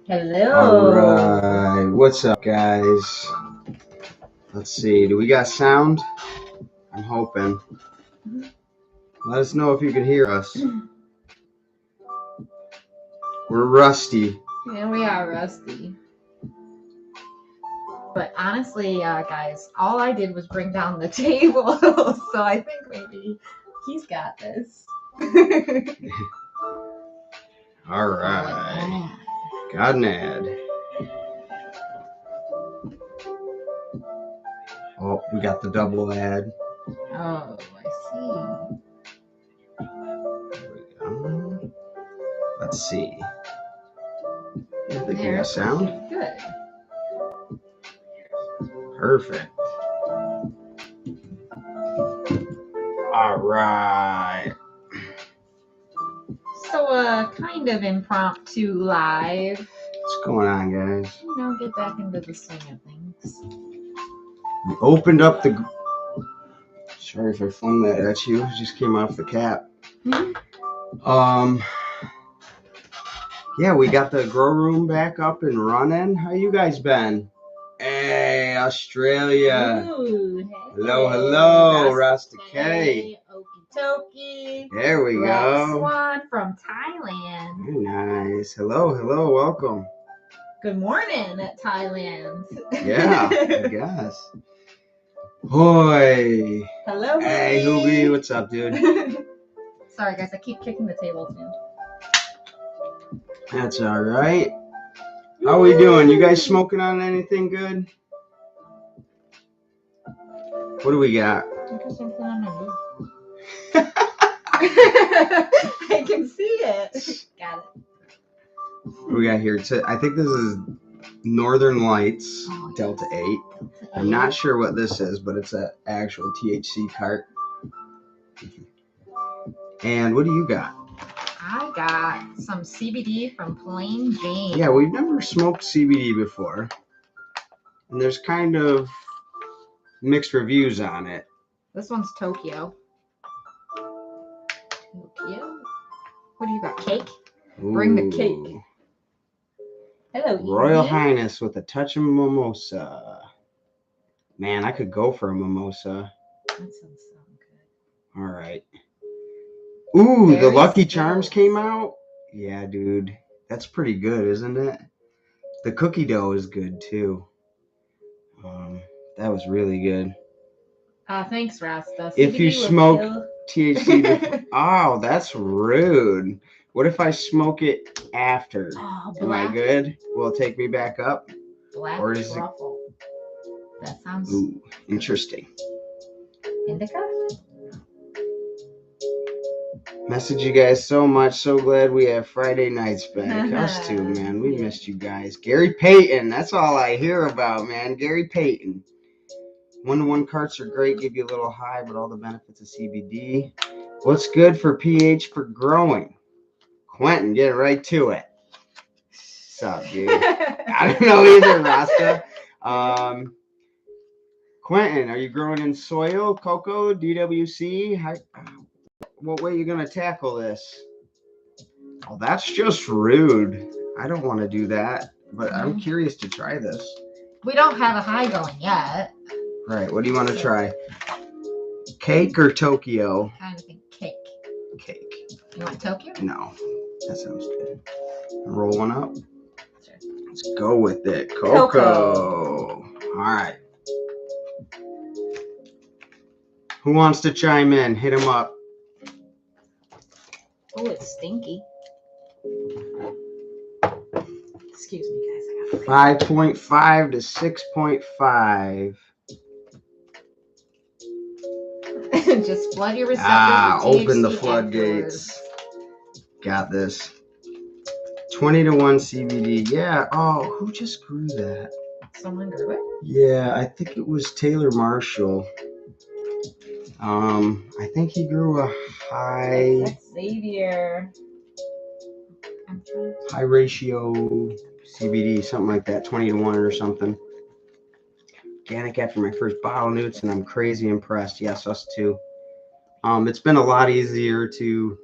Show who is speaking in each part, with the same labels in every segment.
Speaker 1: Hello.
Speaker 2: All right. What's up, guys? Let's see. Do we got sound? I'm hoping. Let us know if you can hear us. We're rusty.
Speaker 1: Yeah, we are rusty. But honestly, guys, all I did was bring down the table. So I think maybe he's got this.
Speaker 2: All right. Got an ad. Oh, we got the double ad.
Speaker 1: Oh, I see.
Speaker 2: There we go. Let's see. I think we got
Speaker 1: There's
Speaker 2: sound.
Speaker 1: good.
Speaker 2: Perfect. All right.
Speaker 1: So, kind of impromptu live.
Speaker 2: What's going on, guys?
Speaker 1: You know, get back into the swing of things.
Speaker 2: We opened up the. Sorry if I flung that at you. It just came off the cap. Yeah, we got the grow room back up and running. How you guys been? Hey, Australia.
Speaker 1: Ooh, hey.
Speaker 2: Hello, Rasta K.
Speaker 1: Okie dokie.
Speaker 2: There we
Speaker 1: Black
Speaker 2: go.
Speaker 1: Swan from Thailand.
Speaker 2: Very nice. Hello, welcome.
Speaker 1: Good morning, Thailand.
Speaker 2: Yeah, I guess. Hoi.
Speaker 1: Hello.
Speaker 2: Hey, Hoobie, what's up, dude?
Speaker 1: Sorry, guys, I keep kicking the table too.
Speaker 2: That's all right. How we doing? You guys smoking on anything good? What do we got?
Speaker 1: I can see it. Got it.
Speaker 2: What do we got here? I think this is Northern Lights Delta 8. I'm not sure what this is, but it's an actual THC cart. And what do you got?
Speaker 1: I got some CBD from Plain Jane.
Speaker 2: Yeah, we've never smoked CBD before. And there's kind of mixed reviews on it.
Speaker 1: This one's Tokyo. Tokyo? What do you got? Cake?
Speaker 2: Ooh.
Speaker 1: Bring the cake. Hello,
Speaker 2: Royal
Speaker 1: Evie.
Speaker 2: Highness with a touch of mimosa. Man, I could go for a mimosa.
Speaker 1: That sounds so good.
Speaker 2: All right. Ooh, the
Speaker 1: Very
Speaker 2: Lucky
Speaker 1: skills.
Speaker 2: Charms came out? Yeah, dude. That's pretty good, isn't it? The cookie dough is good, too. That was really good.
Speaker 1: Thanks, Rasta.
Speaker 2: If you
Speaker 1: CBD
Speaker 2: smoke THC before... Oh, that's rude. What if I smoke it after?
Speaker 1: Oh,
Speaker 2: Am I
Speaker 1: black,
Speaker 2: good? Will it take me back up?
Speaker 1: black
Speaker 2: Or is it-
Speaker 1: truffle. That sounds
Speaker 2: Ooh, interesting.
Speaker 1: indica?
Speaker 2: Message you guys so much. So glad we have Friday nights back. Us too, man. We missed you guys. Gary Payton. That's all I hear about, man. Gary Payton. 1-to-1 carts are great. Give you a little high, but all the benefits of CBD. What's good for pH for growing? Quentin, get right to it. What's up, dude? I don't know either, Rasta. Quentin, are you growing in soil, cocoa, DWC? What way are you going to tackle this? Oh, that's just rude. I don't want to do that, but I'm curious to try this.
Speaker 1: We don't have a high going yet.
Speaker 2: Right, what do you want to try? Cake or Tokyo?
Speaker 1: I kind of think cake.
Speaker 2: Cake.
Speaker 1: You want Tokyo?
Speaker 2: No, that sounds good. Roll one up.
Speaker 1: Sure.
Speaker 2: Let's go with it. Cocoa. All right. Who wants to chime in? Hit him up.
Speaker 1: Oh, it's stinky. Excuse me, guys.
Speaker 2: 5.5 to 6.5.
Speaker 1: Just flood your receptors with
Speaker 2: Open the
Speaker 1: THC
Speaker 2: floodgates.
Speaker 1: afterwards.
Speaker 2: Got this. 20-to-1 CBD. Yeah. Oh, who just grew that?
Speaker 1: Someone grew it?
Speaker 2: Yeah, I think it was Taylor Marshall. I think he grew a high
Speaker 1: Xavier.
Speaker 2: high ratio CBD, something like that, 20-to-1 or something. Organic after my first bottle newts, and I'm crazy impressed. Yes, us too. It's been a lot easier to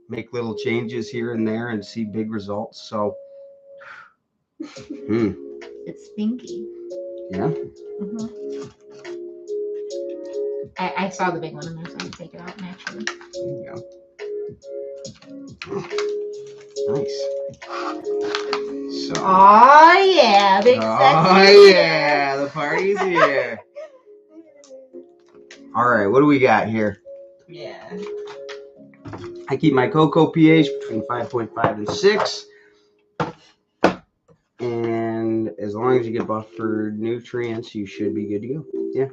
Speaker 2: make little changes here and there and see big results. So,
Speaker 1: It's stinky.
Speaker 2: Yeah.
Speaker 1: Mm-hmm. I saw the big one in there, so I can take it out naturally.
Speaker 2: There you go. Nice. So.
Speaker 1: Oh yeah, big sexy.
Speaker 2: Yeah, the party's here. All right, what do we got here?
Speaker 1: Yeah.
Speaker 2: I keep my cocoa pH between 5.5 and 6. And as long as you get buffered nutrients, you should be good to go. Yeah.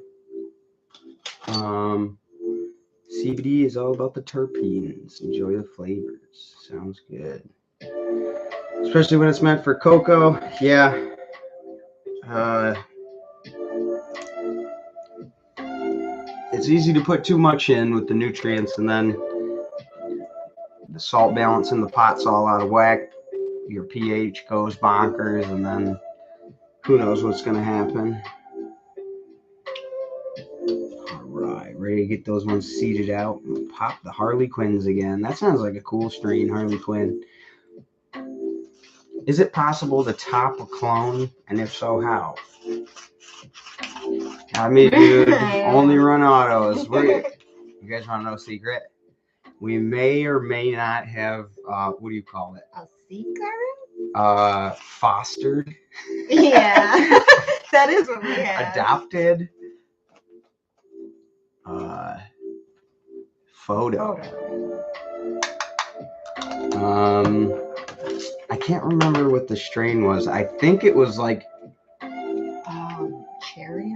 Speaker 2: CBD is all about the terpenes. Enjoy the flavors. Sounds good. Especially when it's meant for cocoa. Yeah. It's easy to put too much in with the nutrients, and then the salt balance in the pot's all out of whack. Your pH goes bonkers, and then who knows what's going to happen. All right, ready to get those ones seeded out and pop the Harley Quinns again. That sounds like a cool strain, Harley Quinn. Is it possible to top a clone? And if so, how? I mean, dude, only run autos. You guys want to know a secret? We may or may not have, what do you call it?
Speaker 1: A secret?
Speaker 2: Fostered.
Speaker 1: Yeah, that is what we have.
Speaker 2: Adopted. Photo. I can't remember what the strain was. I think it was like
Speaker 1: cherry,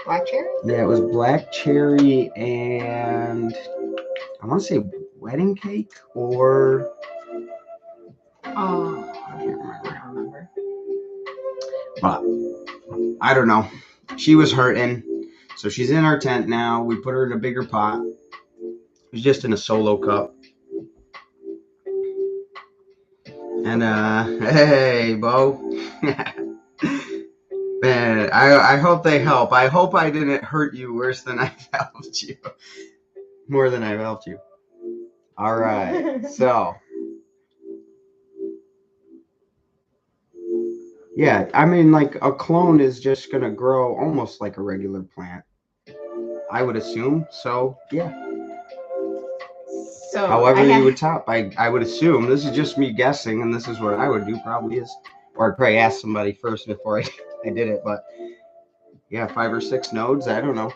Speaker 1: black cherry.
Speaker 2: Yeah, it was black cherry and I want to say wedding cake or
Speaker 1: I can't remember.
Speaker 2: But I don't know. She was hurting, so she's in our tent now. We put her in a bigger pot. It was just in a solo cup. And hey, Bo. Man, I hope they help. I hope I didn't hurt you worse than I've helped you. More than I've helped you. All right, so. Yeah, I mean, like a clone is just going to grow almost like a regular plant. I would assume. So, yeah.
Speaker 1: So
Speaker 2: however you would top, I would assume. This is just me guessing, and this is what I would do probably is. Or I'd probably ask somebody first before I did it. But, yeah, 5 or 6 nodes. I don't know.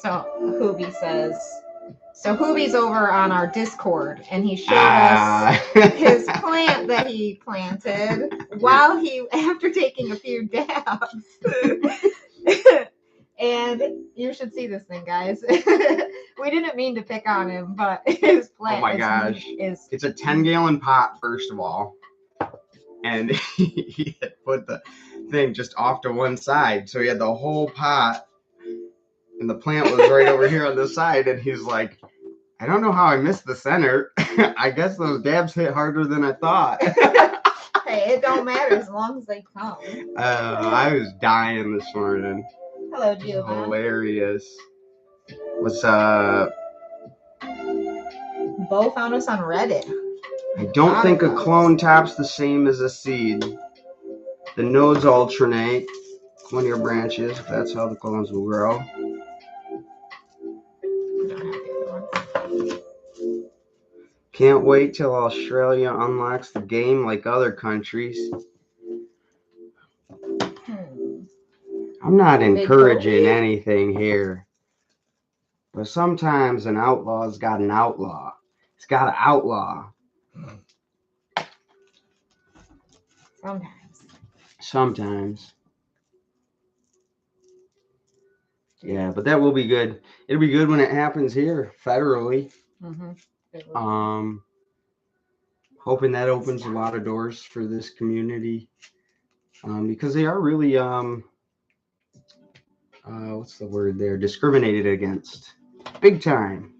Speaker 1: So, Hoobie says... So Hoobie's over on our Discord, and he showed us his plant that he planted after taking a few dabs. And you should see this thing, guys. We didn't mean to pick on him, but his plant.
Speaker 2: Oh my gosh! It's a 10-gallon pot, first of all, and he had put the thing just off to one side, so he had the whole pot. And the plant was right over here on the side, and he's like, I don't know how I missed the center. I guess those dabs hit harder than I thought.
Speaker 1: Hey, it don't matter as long as they come.
Speaker 2: I was dying this morning.
Speaker 1: Hello, Giovanni.
Speaker 2: Hilarious. What's up?
Speaker 1: Bo found us on Reddit.
Speaker 2: I don't think a clone top's the same as a seed. The nodes alternate. Linear branches, if that's how the clones will grow. Can't wait till Australia unlocks the game like other countries. I'm not encouraging anything here. But sometimes an outlaw's got an outlaw. It's got an outlaw. Sometimes. Yeah, but that will be good. It'll be good when it happens here federally. Hoping that opens a lot of doors for this community, because they are really what's the word there? Discriminated against, big time.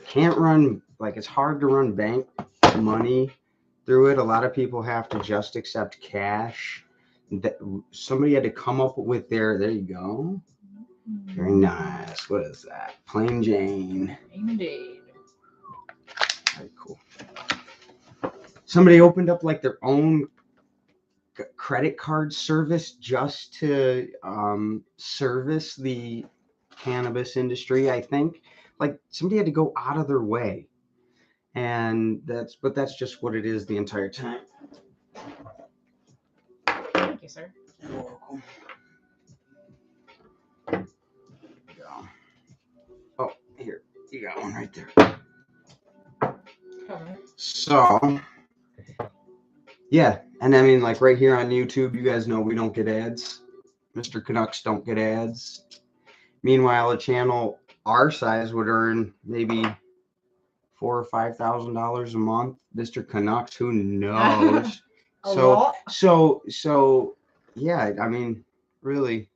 Speaker 2: Can't run, like, it's hard to run bank money through it. A lot of people have to just accept cash. That somebody had to come up with there you go. Very nice. What is that? Plain Jane.
Speaker 1: Indeed.
Speaker 2: Very cool. Somebody opened up like their own credit card service just to service the cannabis industry, I think. Like somebody had to go out of their way. And that's just what it is the entire time.
Speaker 1: Thank you, sir.
Speaker 2: You're welcome. Oh, here. You got one right there. So, yeah. And I mean, like right here on YouTube, you guys know we don't get ads. Mr. Canucks don't get ads. Meanwhile, a channel our size would earn maybe $4,000 or $5,000 a month. Mr. Canucks, who knows? So, yeah. I mean, really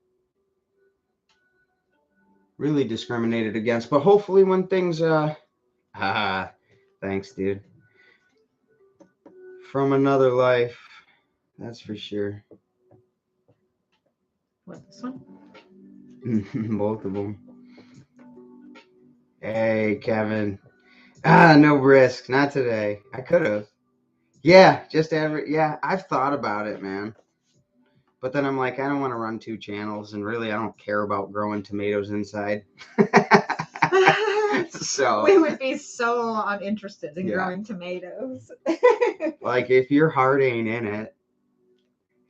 Speaker 2: discriminated against. But hopefully, when things, thanks, dude. From another life, that's for sure.
Speaker 1: What, this one?
Speaker 2: Both of them. Hey, Kevin. No risk. Not today. I could have. Yeah, yeah, I've thought about it, man. But then I'm like, I don't want to run 2 channels, and really, I don't care about growing tomatoes inside. So
Speaker 1: we would be so uninterested in growing tomatoes.
Speaker 2: Like, if your heart ain't in it,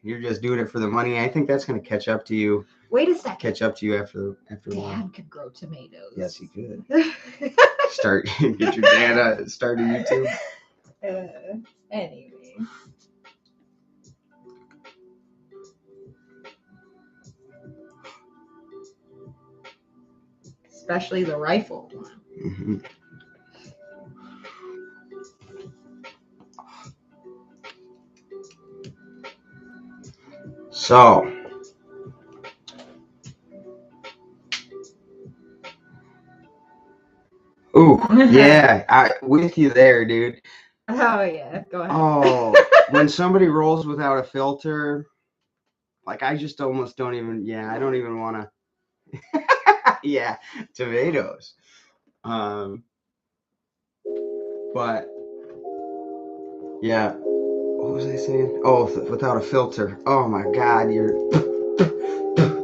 Speaker 2: you're just doing it for the money. I think that's going to catch up to you.
Speaker 1: Wait a second.
Speaker 2: Catch up to you after a while.
Speaker 1: Dad could grow tomatoes.
Speaker 2: Yes, he could. Get your dad start a YouTube.
Speaker 1: Anyway. Especially the rifle one.
Speaker 2: Mm-hmm. So, ooh, yeah, with you there, dude.
Speaker 1: Oh, yeah, go ahead.
Speaker 2: Oh, when somebody rolls without a filter, like I just almost don't even, I don't even want to, yeah, tomatoes. But, yeah, what was I saying? Oh, without a filter. Oh my God, you're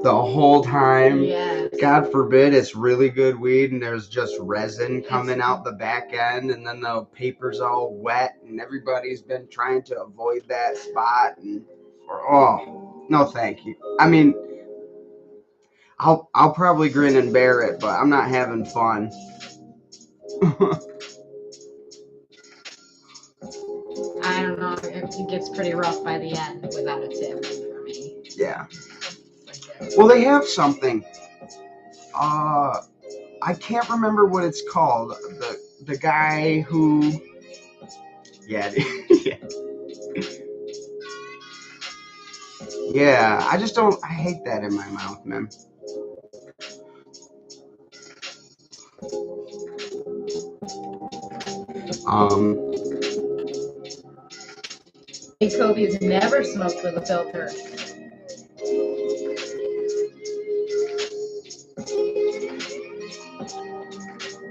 Speaker 2: the whole time.
Speaker 1: Yes.
Speaker 2: God forbid it's really good weed and there's just resin coming out the back end, and then the paper's all wet, and everybody's been trying to avoid that spot. And oh, no, thank you. I mean, I'll probably grin and bear it, but I'm not having fun.
Speaker 1: I don't know. It gets pretty rough by the end without a tip for me.
Speaker 2: Yeah. Well, they have something. I can't remember what it's called. The guy who. Yeah. Yeah. I just don't. I hate that in my mouth, man.
Speaker 1: Kobe's never smoked with a filter.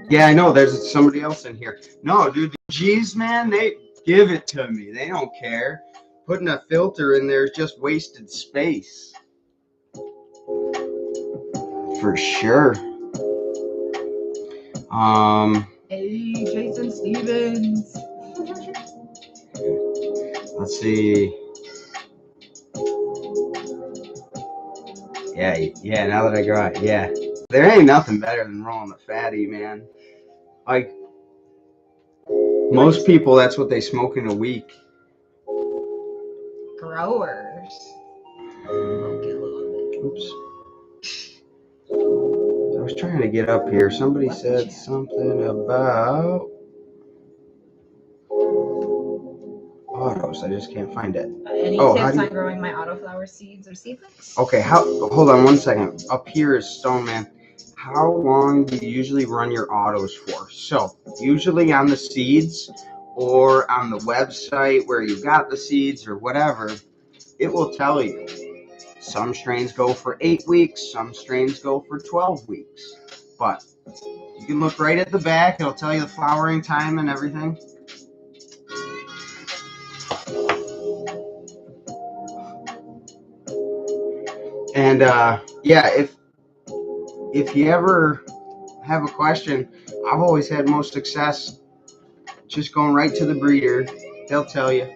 Speaker 2: Yeah, I know. There's somebody else in here. No, dude, the G's, man, they give it to me. They don't care. Putting a filter in there is just wasted space. For sure.
Speaker 1: Hey, Jason Stevens.
Speaker 2: Let's see. Yeah, now that I go out, yeah. There ain't nothing better than rolling a fatty, man. Like, most people, that's what they smoke in a week.
Speaker 1: Growers.
Speaker 2: Oops. I was trying to get up here. Somebody said something about autos. I just can't find it.
Speaker 1: Any tips on growing my autoflower seeds or seedlings?
Speaker 2: Okay, hold on one second. Up here is Stoneman. How long do you usually run your autos for? So, usually on the seeds or on the website where you got the seeds or whatever, it will tell you. Some strains go for 8 weeks, some strains go for 12 weeks. but you can look right at the back. It'll tell you the flowering time and everything. And yeah, if you ever have a question, I've always had most success just going right to the breeder. They'll tell you.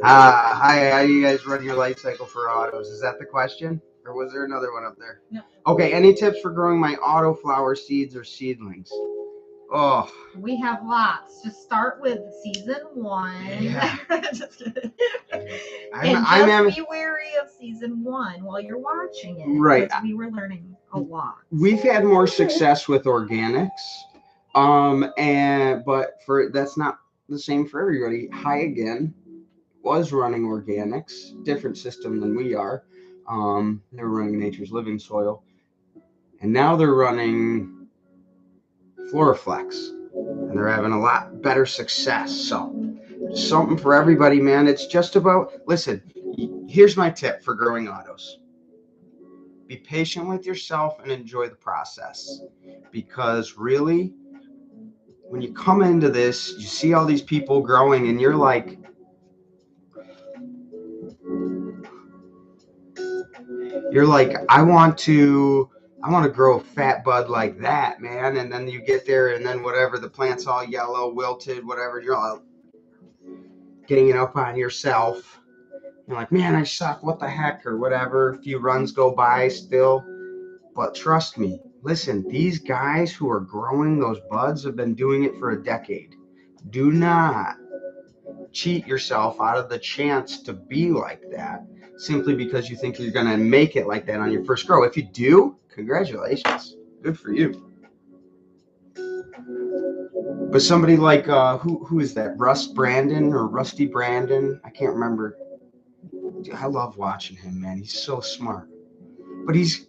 Speaker 2: Hi, how do you guys run your life cycle for autos? Is that the question? Or was there another one up there?
Speaker 1: No.
Speaker 2: Okay, any tips for growing my auto flower seeds or seedlings? Oh.
Speaker 1: We have lots. Just start with season 1.
Speaker 2: Yeah.
Speaker 1: Just kidding.
Speaker 2: I'm
Speaker 1: be wary of season 1 while you're watching it.
Speaker 2: Right.
Speaker 1: Because we were learning a lot.
Speaker 2: We've had more success with organics. But that's not the same for everybody. Hi Again was running organics, different system than we are. They were running Nature's Living Soil, and now they're running Floraflex, and they're having a lot better success. So, something for everybody, man. It's just about, listen, here's my tip for growing autos. Be patient with yourself and enjoy the process, because really, when you come into this, you see all these people growing, and you're like, I want to grow a fat bud like that, man. And then you get there, and then whatever, the plant's all yellow, wilted, whatever, you're all getting up on yourself. You're like, man, I suck, what the heck, or whatever. A few runs go by still. But trust me, listen, these guys who are growing those buds have been doing it for a decade. Do not cheat yourself out of the chance to be like that simply because you think you're going to make it like that on your first grow. If you do, congratulations. Good for you. But somebody like, who is that? Rusty Brandon? I can't remember. Dude, I love watching him, man. He's so smart. But he's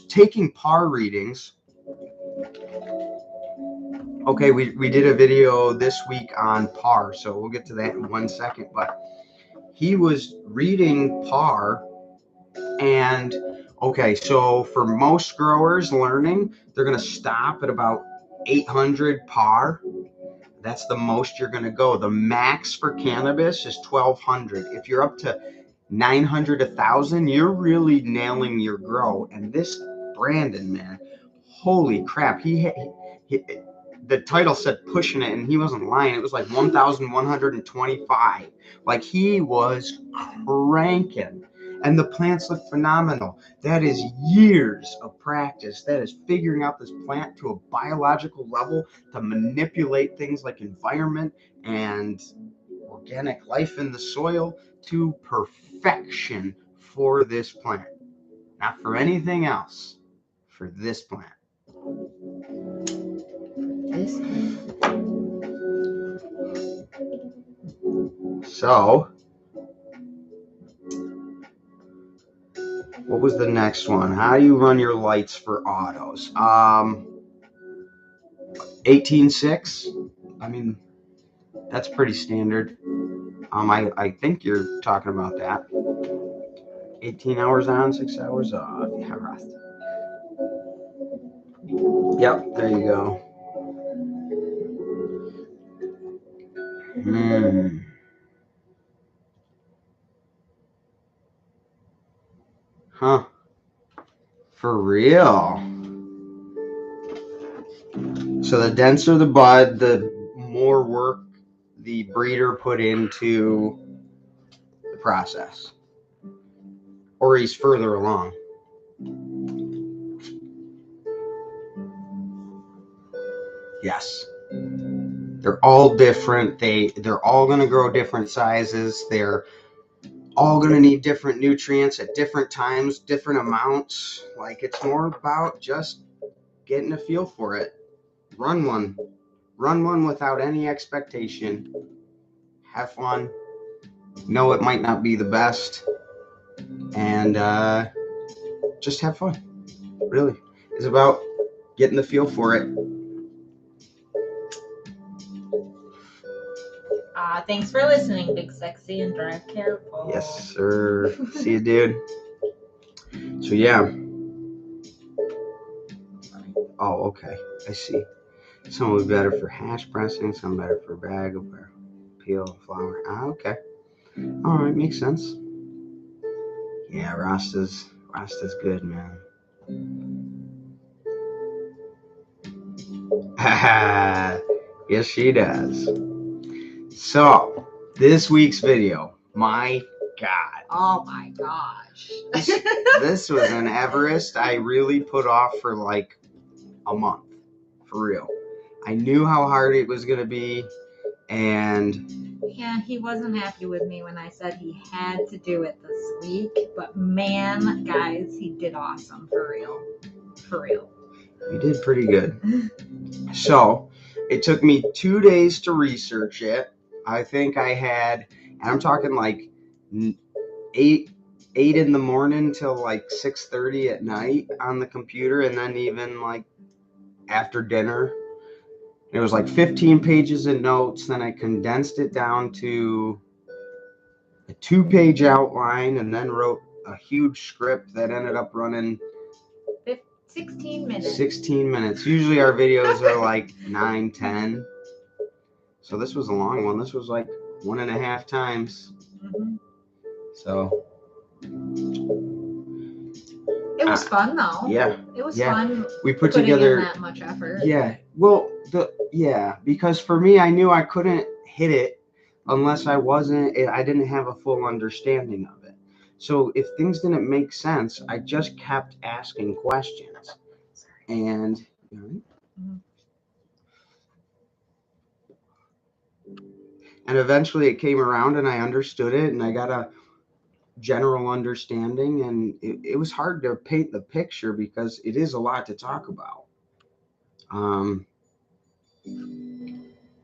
Speaker 2: taking par readings. Okay, we did a video this week on par, so we'll get to that in 1 second. But he was reading par, and okay, so for most growers learning, they're going to stop at about 800 par. That's the most you're going to go. The max for cannabis is 1,200. If you're up to 900, 1,000, you're really nailing your grow. And this Brandon, man, holy crap, he the title said pushing it, and he wasn't lying. It was like 1,125. Like, he was cranking, and the plants look phenomenal. That is years of practice. That is figuring out this plant to a biological level to manipulate things like environment and organic life in the soil to perfection for this plant. Not for anything else, for this plant. So, what was the next one? How do you run your lights for autos? 18.6. I mean, that's pretty standard. I think you're talking about that. 18 hours on, 6 hours off. Yeah, Ross. Yep, there you go. Huh. For real. So the denser the bud, the more work the breeder put into the process. Or he's further along. Yes. They're all different. They're all going to grow different sizes. They're all going to need different nutrients at different times, different amounts. Like, it's more about just getting a feel for it. Run one without any expectation. Have fun. Know it might not be the best. And just have fun. Really. It's about getting the feel for it.
Speaker 1: Thanks for listening, Big Sexy, and drive careful.
Speaker 2: Yes, sir. See you, dude. So, yeah. Oh, okay. I see. Some would be better for hash pressing, some better for bag of peel, flour. Okay. All right, makes sense. Yeah, Rasta's good, man. Yes, she does. So, this week's video, my God.
Speaker 1: Oh my gosh.
Speaker 2: This was an Everest I really put off for like a month. For real. I knew how hard it was going to be, and
Speaker 1: yeah, he wasn't happy with me when I said he had to do it this week, but man, guys, he did awesome, for real. For real.
Speaker 2: You did pretty good. So, it took me 2 days to research it. I think I had, and I'm talking like 8 in the morning till like 6:30 at night on the computer, and then even like after dinner. It was like 15 pages of notes. Then I condensed it down to a 2-page outline, and then wrote a huge script that ended up running
Speaker 1: 16 minutes.
Speaker 2: 16 minutes. Usually our videos are like 9, 10. So this was a long one. This was like 1.5 times.
Speaker 1: Mm-hmm.
Speaker 2: So
Speaker 1: it was fun though.
Speaker 2: Yeah.
Speaker 1: It was fun.
Speaker 2: We put
Speaker 1: putting
Speaker 2: together
Speaker 1: in that much effort.
Speaker 2: Yeah. Well, because for me, I knew I couldn't hit it unless I didn't have a full understanding of it. So if things didn't make sense, I just kept asking questions. And and eventually it came around and I understood it and I got a general understanding, and it was hard to paint the picture because it is a lot to talk about.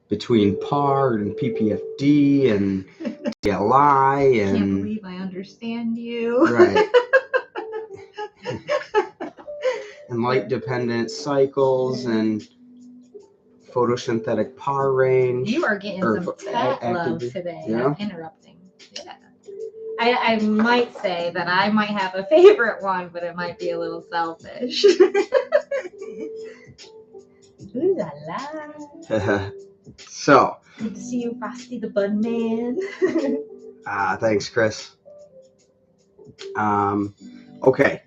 Speaker 2: Between PAR and PPFD and TLI and...
Speaker 1: I can't believe I understand you.
Speaker 2: Right. And light-dependent cycles and photosynthetic PAR range.
Speaker 1: You are getting some cat love today. Yeah. I'm interrupting. Yeah. I might say that I might have a favorite one, but it might be a little selfish. Ooh la la.
Speaker 2: So.
Speaker 1: Good to see you, Frosty the Bud Man.
Speaker 2: Thanks, Chris. Okay.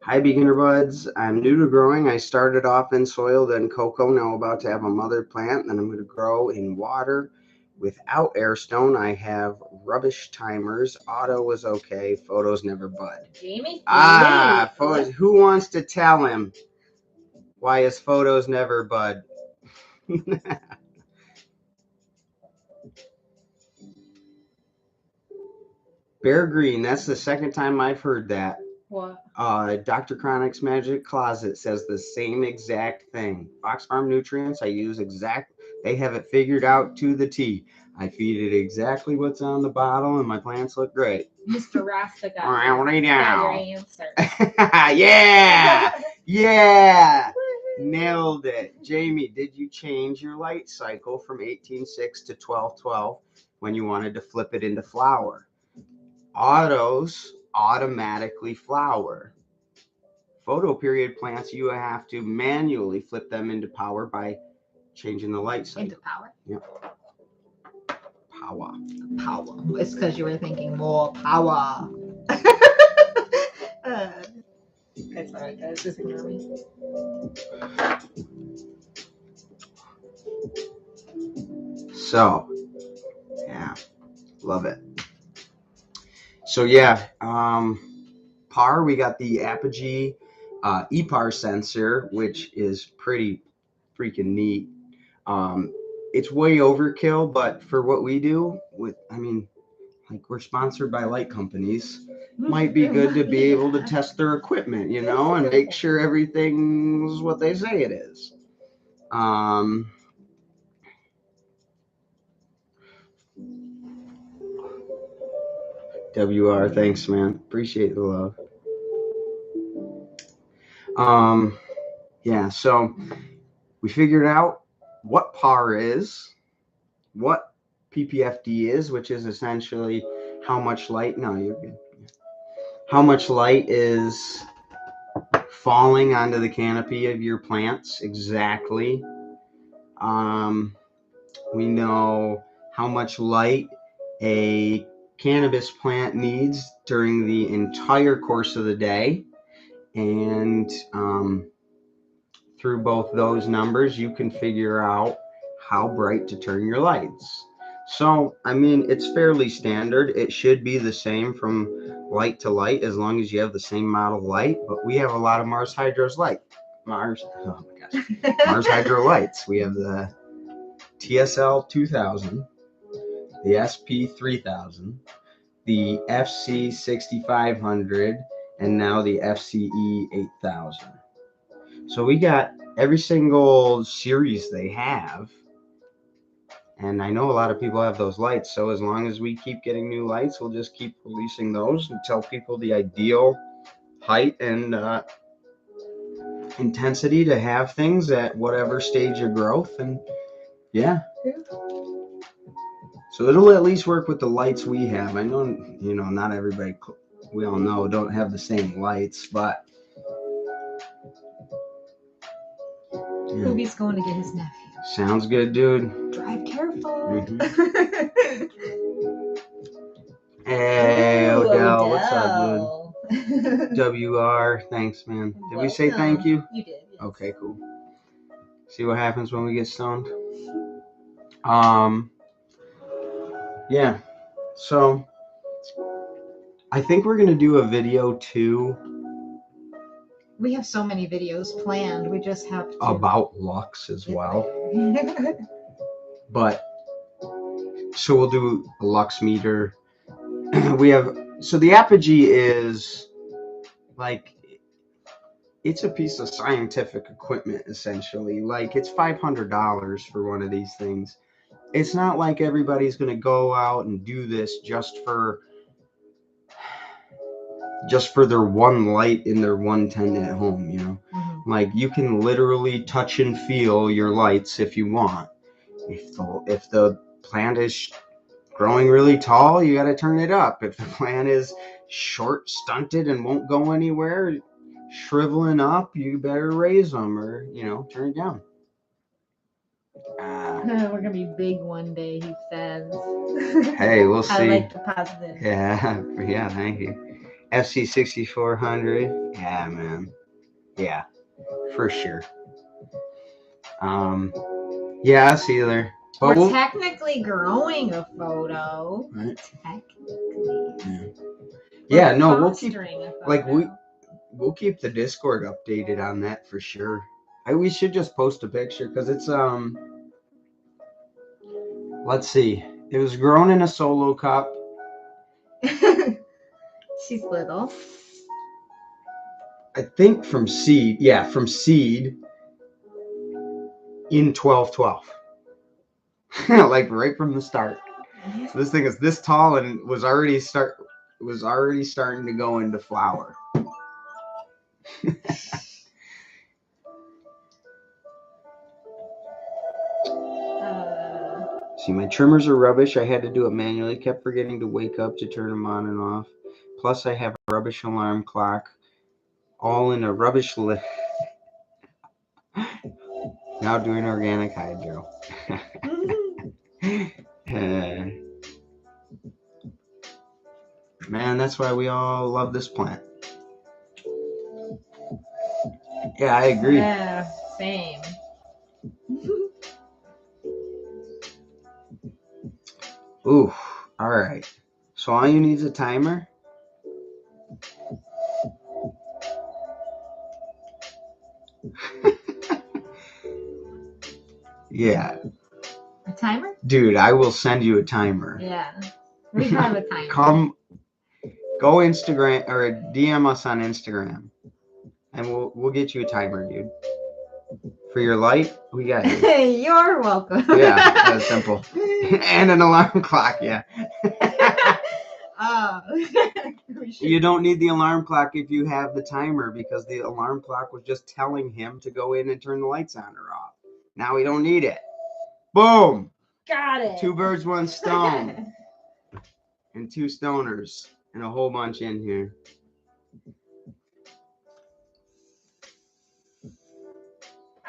Speaker 2: Hi, beginner buds. I'm new to growing. I started off in soil, then cocoa. Now about to have a mother plant. Then I'm going to grow in water without air stone. I have rubbish timers. Auto was okay. Photos never bud.
Speaker 1: Jamie.
Speaker 2: Photos. Who wants to tell him why his photos never bud? Bear Green. That's the second time I've heard that.
Speaker 1: What?
Speaker 2: Dr. Chronic's Magic Closet says the same exact thing. Fox Farm Nutrients, I use they have it figured out to the T. I feed it exactly what's on the bottle, and my plants look great.
Speaker 1: Mr. Rasta got your answer.
Speaker 2: Yeah! Yeah! Nailed it. Jamie, did you change your light cycle from 18:6 to 12:12 when you wanted to flip it into flower? Autos automatically flower. Photoperiod plants, you have to manually flip them into power by changing the light cycle.
Speaker 1: Into power?
Speaker 2: Yep. Power.
Speaker 1: It's because you were thinking more power. That's all right, guys. Just ignore me.
Speaker 2: So, yeah, love it. So yeah, PAR, we got the Apogee ePAR sensor, which is pretty freaking neat. It's way overkill, but for what we do like we're sponsored by light companies, might be good to be able to test their equipment, and make sure everything's what they say it is. WR, thanks, man. Appreciate the love. Yeah, so we figured out what PAR is, what PPFD is, which is essentially how much light. No, you're good. How much light is falling onto the canopy of your plants exactly. We know how much light a cannabis plant needs during the entire course of the day, and through both those numbers you can figure out how bright to turn your lights. So I mean, it's fairly standard. It should be the same from light to light as long as you have the same model light, but we have a lot of Mars Hydro lights. We have the TSL 2000, the SP 3000, the FC 6500, and now the FCE 8000. So we got every single series they have, and I know a lot of people have those lights. So as long as we keep getting new lights, we'll just keep releasing those and tell people the ideal height and intensity to have things at whatever stage of growth. And yeah. So it'll at least work with the lights we have. I know, not everybody, we all know, don't have the same lights, but
Speaker 1: Ruby's going to get his nephew.
Speaker 2: Sounds good, dude.
Speaker 1: Drive careful.
Speaker 2: Mm-hmm. Hey, Odell, what's up, dude? WR, thanks, man. Did we say thank you?
Speaker 1: You did. Yes.
Speaker 2: Okay, cool. See what happens when we get stoned? Yeah. So I think we're gonna do a video too.
Speaker 1: We have so many videos planned. We just have to
Speaker 2: about Lux as well. But so we'll do a Lux meter. So the Apogee is like, it's a piece of scientific equipment essentially. Like, it's $500 for one of these things. It's not like everybody's going to go out and do this just for their one light in their 110 at home, Mm-hmm. Like, you can literally touch and feel your lights if you want. If the plant is growing really tall, you got to turn it up. If the plant is short, stunted, and won't go anywhere, shriveling up, you better raise them or, turn it down.
Speaker 1: We're gonna be big one day, he says.
Speaker 2: Hey, we'll see.
Speaker 1: I like the positive.
Speaker 2: Yeah, thank you. FC 6400, yeah, man, yeah, for sure. Yeah, I see there.
Speaker 1: But we're technically growing a photo.
Speaker 2: Right.
Speaker 1: Technically.
Speaker 2: Yeah, no, we'll keep we'll keep the Discord updated on that for sure. We should just post a picture because it's let's see. It was grown in a solo cup.
Speaker 1: She's little.
Speaker 2: I think from seed. Yeah, from seed in 1212. Like right from the start. So this thing is this tall and was already starting to go into flower. See, my trimmers are rubbish. I had to do it manually. Kept forgetting to wake up to turn them on and off. Plus, I have a rubbish alarm clock. All in a rubbish list. Now doing organic hydro. Man, that's why we all love this plant. Yeah, I agree.
Speaker 1: Yeah, same.
Speaker 2: Ooh, all right. So all you need is a timer. Yeah.
Speaker 1: A timer?
Speaker 2: Dude, I will send you a timer.
Speaker 1: Yeah. We have a timer.
Speaker 2: Go Instagram or DM us on Instagram, and we'll get you a timer, dude. For your light, we got you.
Speaker 1: You're welcome.
Speaker 2: Yeah, that's simple. And an alarm clock, yeah. You don't need the alarm clock if you have the timer, because the alarm clock was just telling him to go in and turn the lights on or off. Now we don't need it. Boom.
Speaker 1: Got it.
Speaker 2: 2 birds, 1 stone. And 2 stoners. And a whole bunch in here.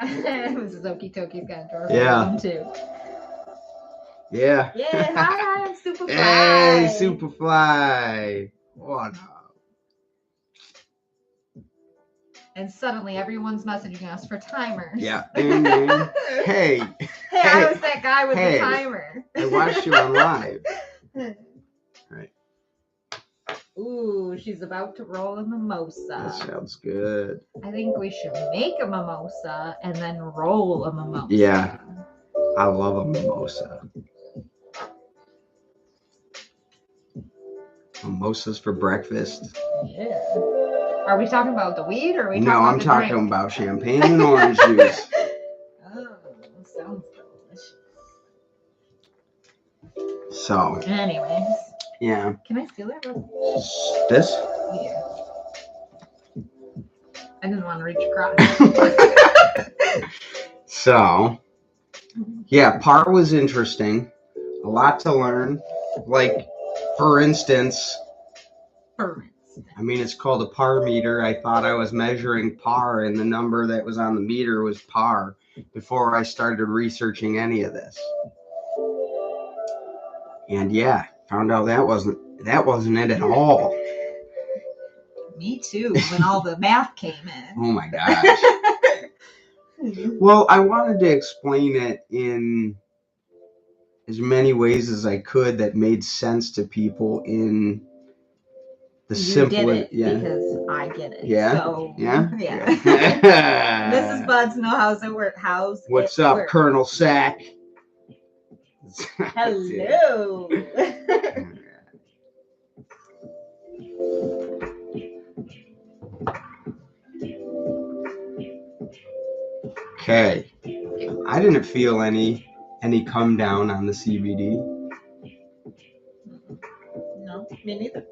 Speaker 1: Mrs. Okie Tokie's got a drawer full
Speaker 2: Yeah.
Speaker 1: of them too.
Speaker 2: Yeah.
Speaker 1: Yeah, hi, I'm Superfly.
Speaker 2: Hey, Superfly. What up?
Speaker 1: And suddenly everyone's messaging us for timers.
Speaker 2: Yeah. Ding, ding. Hey.
Speaker 1: Hey, I was that guy with
Speaker 2: Hey.
Speaker 1: the timer.
Speaker 2: I watched you on live. Right.
Speaker 1: Ooh, she's about to roll a mimosa.
Speaker 2: That sounds good.
Speaker 1: I think we should make a mimosa and then roll a mimosa.
Speaker 2: Yeah. I love a mimosa. Mimosas for breakfast.
Speaker 1: Yeah. Are we talking about the weed or are we talking
Speaker 2: No,
Speaker 1: about
Speaker 2: I'm
Speaker 1: the
Speaker 2: talking
Speaker 1: drink?
Speaker 2: about champagne and orange juice.
Speaker 1: Oh, sounds delicious.
Speaker 2: So,
Speaker 1: Anyways,
Speaker 2: yeah.
Speaker 1: can I steal that?
Speaker 2: This?
Speaker 1: Yeah. I didn't want to reach across.
Speaker 2: So, yeah, par was interesting. A lot to learn. Like, for instance, I mean, it's called a par meter. I thought I was measuring par, and the number that was on the meter was par before I started researching any of this. And yeah, found out that wasn't it at all.
Speaker 1: Me too, when all the math came in.
Speaker 2: Oh my gosh. Well, I wanted to explain it in as many ways as I could that made sense to people in the simplest.
Speaker 1: Yeah, because I get it.
Speaker 2: Yeah.
Speaker 1: So,
Speaker 2: Yeah.
Speaker 1: Mrs. Buds know how's it work.
Speaker 2: What's up,
Speaker 1: works.
Speaker 2: Colonel Sack?
Speaker 1: Hello.
Speaker 2: Okay. I didn't feel any come down on the CBD.
Speaker 1: No, me neither.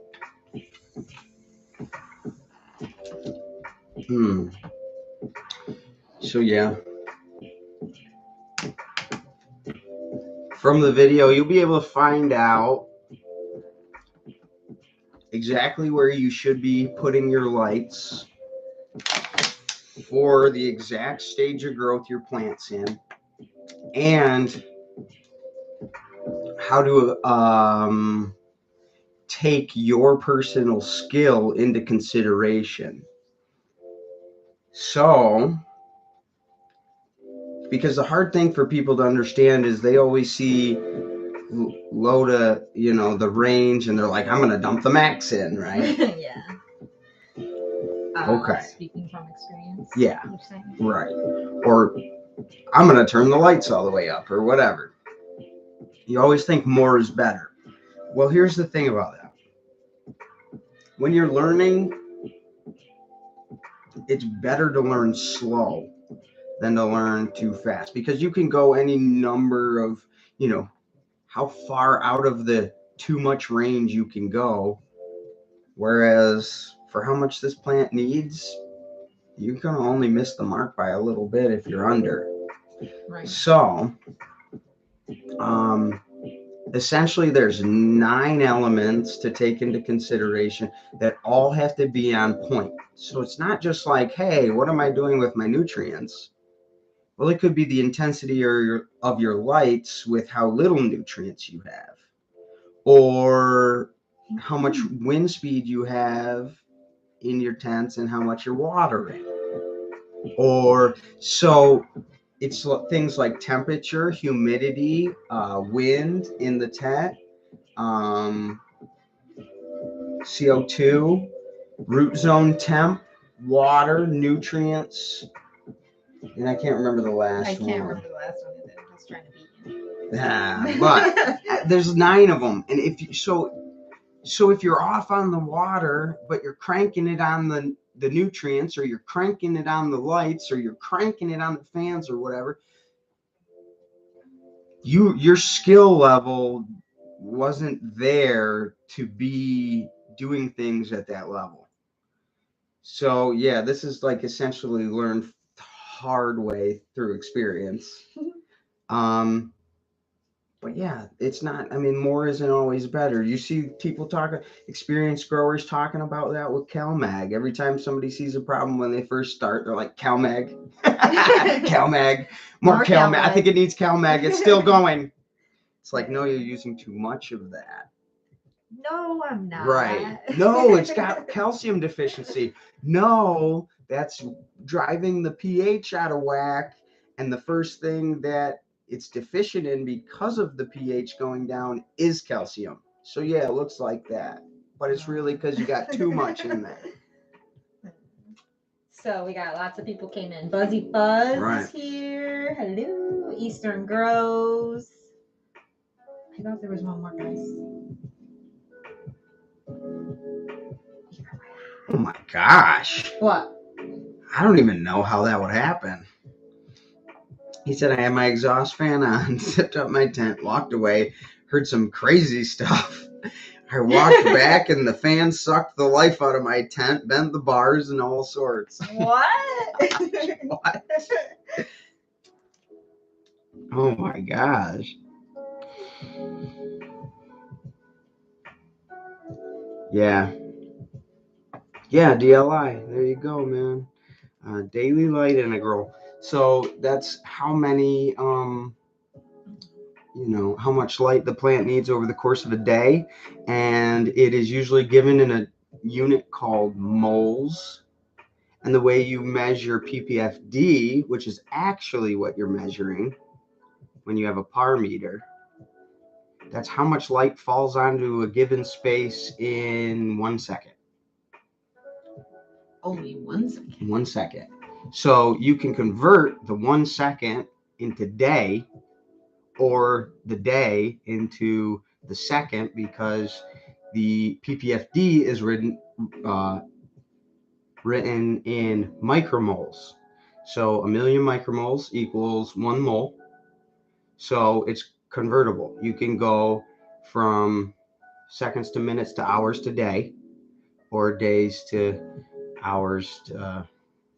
Speaker 2: So yeah. From the video, you'll be able to find out exactly where you should be putting your lights for the exact stage of growth your plant's in, and how to take your personal skill into consideration. So, because the hard thing for people to understand is they always see low to, the range, and they're like, I'm going to dump the max in, right?
Speaker 1: Yeah.
Speaker 2: Okay.
Speaker 1: Speaking from experience.
Speaker 2: Yeah.
Speaker 1: You're saying?
Speaker 2: Right. Or I'm going to turn the lights all the way up or whatever. You always think more is better. Well, here's the thing about that. When you're learning, it's better to learn slow than to learn too fast, because you can go any number of, how far out of the too much range you can go. Whereas for how much this plant needs, you can only miss the mark by a little bit if you're under.
Speaker 1: Right.
Speaker 2: So, essentially there's 9 elements to take into consideration that all have to be on point. So it's not just like, hey, what am I doing with my nutrients? Well, it could be the intensity of your lights with how little nutrients you have, or how much wind speed you have in your tents and how much you're watering. Or so it's things like temperature, humidity, wind in the tent, CO2, root zone temp, water, nutrients, and I can't remember the last one.
Speaker 1: I can't remember the last one either. I was trying to beat you.
Speaker 2: But there's 9 of them, and if you're off on the water, but you're cranking it on the nutrients, or you're cranking it on the lights, or you're cranking it on the fans, or whatever, your skill level wasn't there to be doing things at that level. So yeah, this is like essentially learned the hard way through experience. But But yeah, it's not, I mean, more isn't always better. You see people talking, experienced growers talking about that with CalMag. Every time somebody sees a problem when they first start, they're like, CalMag, CalMag, more CalMag. I think it needs CalMag. It's still going. It's like, no, you're using too much of that.
Speaker 1: No, I'm not.
Speaker 2: Right. No, it's got calcium deficiency. No, that's driving the pH out of whack. And the first thing that it's deficient in because of the pH going down is calcium. So yeah, it looks like that. But it's really because you got too much in there.
Speaker 1: So we got lots of people came in. Buzzy Fuzz
Speaker 2: Right.
Speaker 1: is here. Hello. Eastern Grows. I thought there was one more, guys.
Speaker 2: Oh my gosh.
Speaker 1: What?
Speaker 2: I don't even know how that would happen. He said, I had my exhaust fan on, zipped up my tent, walked away, heard some crazy stuff. I walked back and the fan sucked the life out of my tent, bent the bars and all sorts.
Speaker 1: What?
Speaker 2: What? Oh my gosh. Yeah. Yeah, DLI. There you go, man. Daily light integral. So that's how many, how much light the plant needs over the course of a day. And it is usually given in a unit called moles. And the way you measure ppfd, which is actually what you're measuring when you have a par meter, that's how much light falls onto a given space in 1 second.
Speaker 1: Only 1 second.
Speaker 2: 1 second. So you can convert the 1 second into day, or the day into the second, because the ppfd is written in micromoles. So 1,000,000 micromoles equals 1 mole. So it's convertible. You can go from seconds to minutes to hours to day, or days to hours to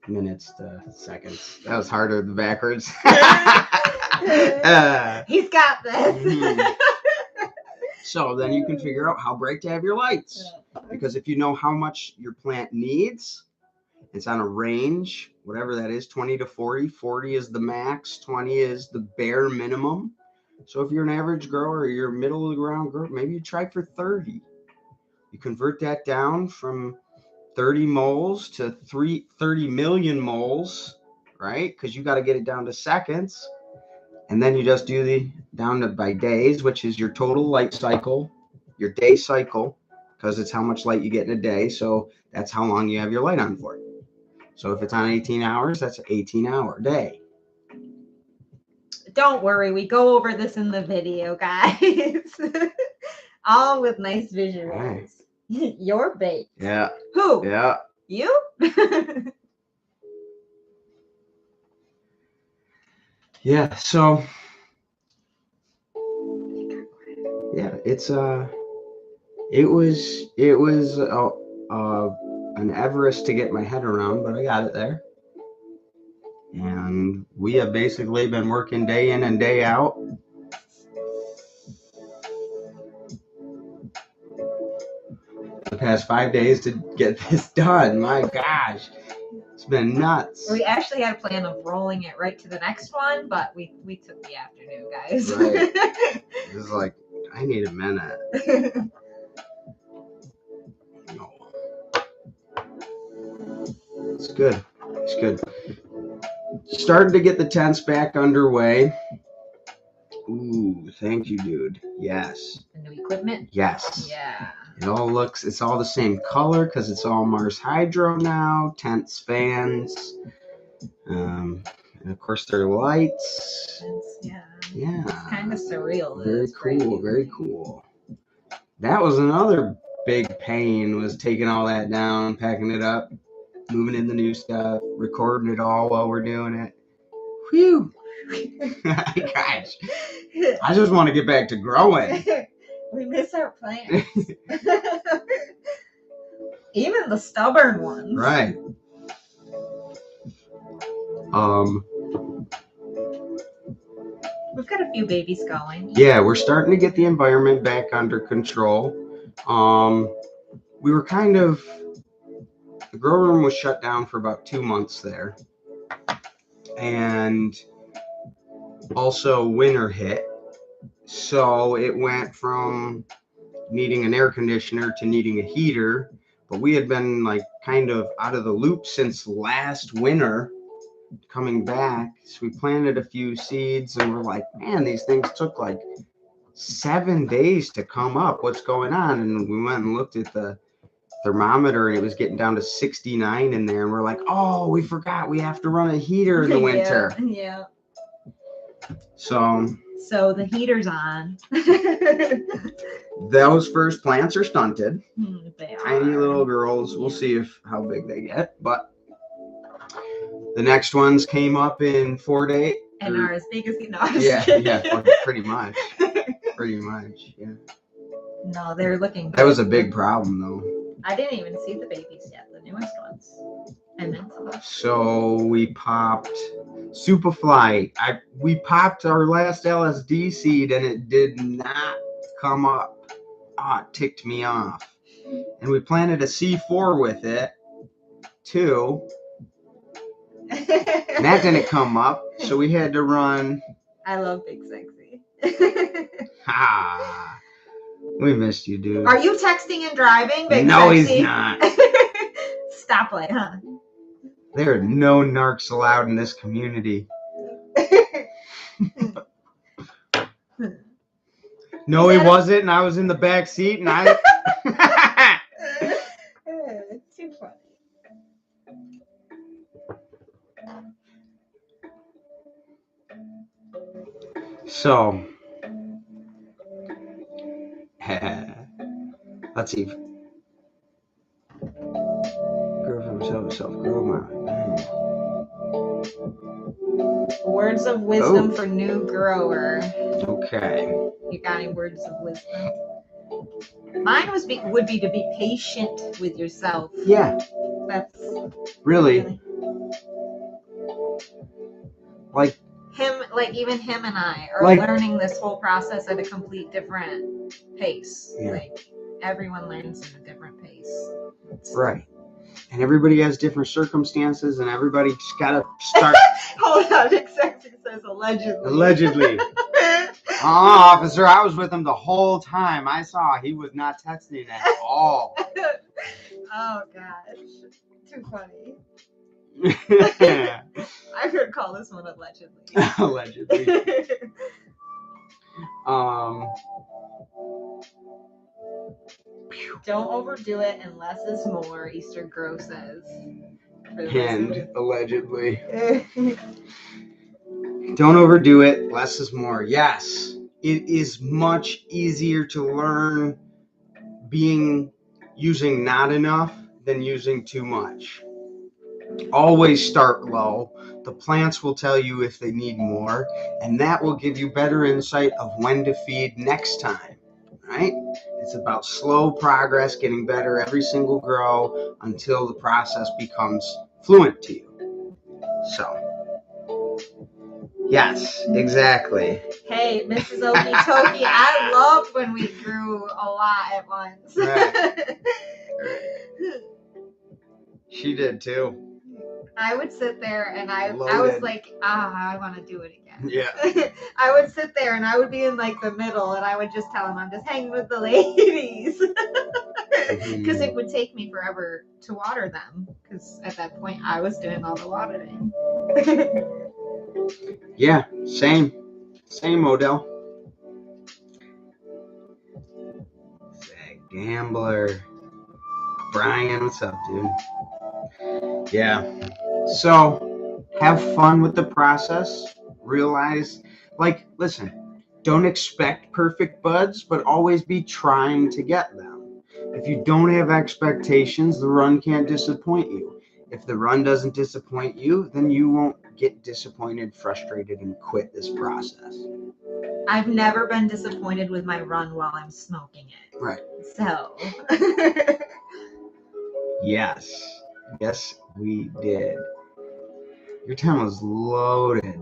Speaker 2: minutes to seconds. That was harder than backwards.
Speaker 1: He's got this.
Speaker 2: So then you can figure out how bright to have your lights. Because if you know how much your plant needs, it's on a range, whatever that is, 20 to 40. 40 is the max, 20 is the bare minimum. So if you're an average grower or you're a middle of the ground grower, maybe you try for 30. You convert that down from 30 moles to 30 million moles, right? Because you got to get it down to seconds. And then you just do the down to by days, which is your total light cycle, your day cycle, because it's how much light you get in a day. So that's how long you have your light on for. So if it's on 18 hours, that's an 18-hour day.
Speaker 1: Don't worry, we go over this in the video, guys. All with nice visuals. Right. You're baked.
Speaker 2: Yeah.
Speaker 1: Who?
Speaker 2: Yeah.
Speaker 1: You?
Speaker 2: Yeah. So. Yeah, it's it was an Everest to get my head around, but I got it there. And we have basically been working day in and day out. The past 5 days to get this done. My gosh, it's been nuts.
Speaker 1: We actually had a plan of rolling it right to the next one, but we took the afternoon, guys.
Speaker 2: Right. It was like, I need a minute. No. It's good. It's good. Started to get the tents back underway. Ooh, thank you, dude. Yes.
Speaker 1: The new equipment?
Speaker 2: Yes.
Speaker 1: Yeah.
Speaker 2: It's all the same color because it's all Mars Hydro now. Tents, fans. And of course, their lights.
Speaker 1: Yeah.
Speaker 2: Yeah.
Speaker 1: It's kind of surreal.
Speaker 2: Very cool. Very cool. That was another big pain, was taking all that down, packing it up, moving in the new stuff, recording it all while we're doing it. Whew. Gosh. I just want to get back to growing.
Speaker 1: We miss our plants. Even the stubborn ones.
Speaker 2: Right.
Speaker 1: We've got a few babies going.
Speaker 2: Yeah, we're starting to get the environment back under control. We were the grow room was shut down for about 2 months there. And also winter hit. So it went from needing an air conditioner to needing a heater. But we had been like kind of out of the loop since last winter coming back. So we planted a few seeds and we're like, man, these things took like 7 days to come up. What's going on? And we went and looked at the thermometer and it was getting down to 69 in there. And we're like, oh, we forgot we have to run a heater in the winter.
Speaker 1: Yeah.
Speaker 2: So
Speaker 1: the heater's on.
Speaker 2: Those first plants are stunted.
Speaker 1: They are.
Speaker 2: Tiny little girls. We'll see how big they get. But the next ones came up in 4 days.
Speaker 1: And are as big as
Speaker 2: pretty much. Yeah.
Speaker 1: No, they're looking good.
Speaker 2: That was a big problem, though.
Speaker 1: I didn't even see the babies yet, the newest ones. And then
Speaker 2: so we popped Superfly. We popped our last LSD seed, and it did not come up. It ticked me off. And we planted a C4 with it, too. And that didn't come up, so we had to run.
Speaker 1: I love Big Sexy.
Speaker 2: We missed you, dude.
Speaker 1: Are you texting and driving, Big
Speaker 2: No,
Speaker 1: Sexy?
Speaker 2: he's not.
Speaker 1: Stoplight, huh?
Speaker 2: There are no narcs allowed in this community. No, he wasn't, and I was in the back seat, and I...
Speaker 1: Too funny.
Speaker 2: So, let's see. Grow from self, grow my.
Speaker 1: Words of wisdom for new grower.
Speaker 2: Okay.
Speaker 1: You got any words of wisdom? Mine would be to be patient with yourself.
Speaker 2: Yeah.
Speaker 1: That's
Speaker 2: really.
Speaker 1: Even him and I are learning this whole process at a complete different pace.
Speaker 2: Yeah.
Speaker 1: Like everyone learns at a different pace.
Speaker 2: Right. And everybody has different circumstances, and everybody just gotta start.
Speaker 1: Hold on, Big Sexy says allegedly.
Speaker 2: Allegedly. Officer, I was with him the whole time. I saw he was not texting at all.
Speaker 1: Oh gosh, too funny. I could call this one allegedly.
Speaker 2: Allegedly.
Speaker 1: Don't overdo it unless it's more, Easter Grow says.
Speaker 2: And allegedly. Don't overdo it, less is more. Yes, it is much easier to learn using not enough than using too much. Always start low. The plants will tell you if they need more, and that will give you better insight of when to feed next time, right? It's about slow progress, getting better every single grow until the process becomes fluent to you. So, yes, exactly.
Speaker 1: Hey, Mrs. Okie Tokie, I loved when we grew a lot at once.
Speaker 2: Right. She did too.
Speaker 1: I would sit there and I was like, I want to do it again.
Speaker 2: Yeah.
Speaker 1: I would sit there and I would be in like the middle and I would just tell him I'm just hanging with the ladies. Because it would take me forever to water them. Because at that point I was doing all the watering.
Speaker 2: Yeah, same, Odell. Gambler. Brian, what's up, dude? Yeah. So, have fun with the process. Realize, listen, don't expect perfect buds, but always be trying to get them. If you don't have expectations, the run can't disappoint you. If the run doesn't disappoint you, then you won't get disappointed, frustrated, and quit this process.
Speaker 1: I've never been disappointed with my run while I'm smoking it.
Speaker 2: Right.
Speaker 1: So.
Speaker 2: Yes, we did. Your time was loaded.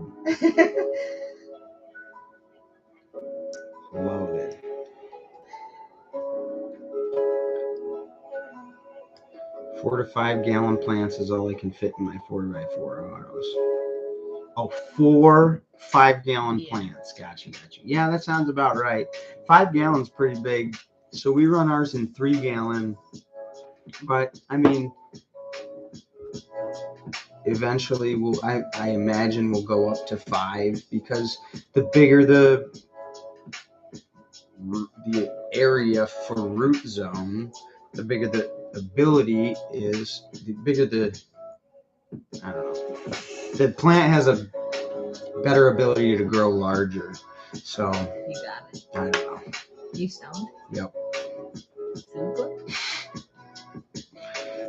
Speaker 2: 4 to 5 gallon plants is all I can fit in my 4x4 autos. Oh, 4 5-gallon plants. Gotcha. Yeah, that sounds about right. 5 gallons pretty big. So we run ours in 3-gallon. But I mean, eventually I imagine we'll go up to 5, because the bigger the area for root zone, the bigger the ability is, the bigger the, I don't know, the plant has a better ability to grow larger. So
Speaker 1: You got it.
Speaker 2: I don't know.
Speaker 1: You stoned?
Speaker 2: Yep.
Speaker 1: Simple.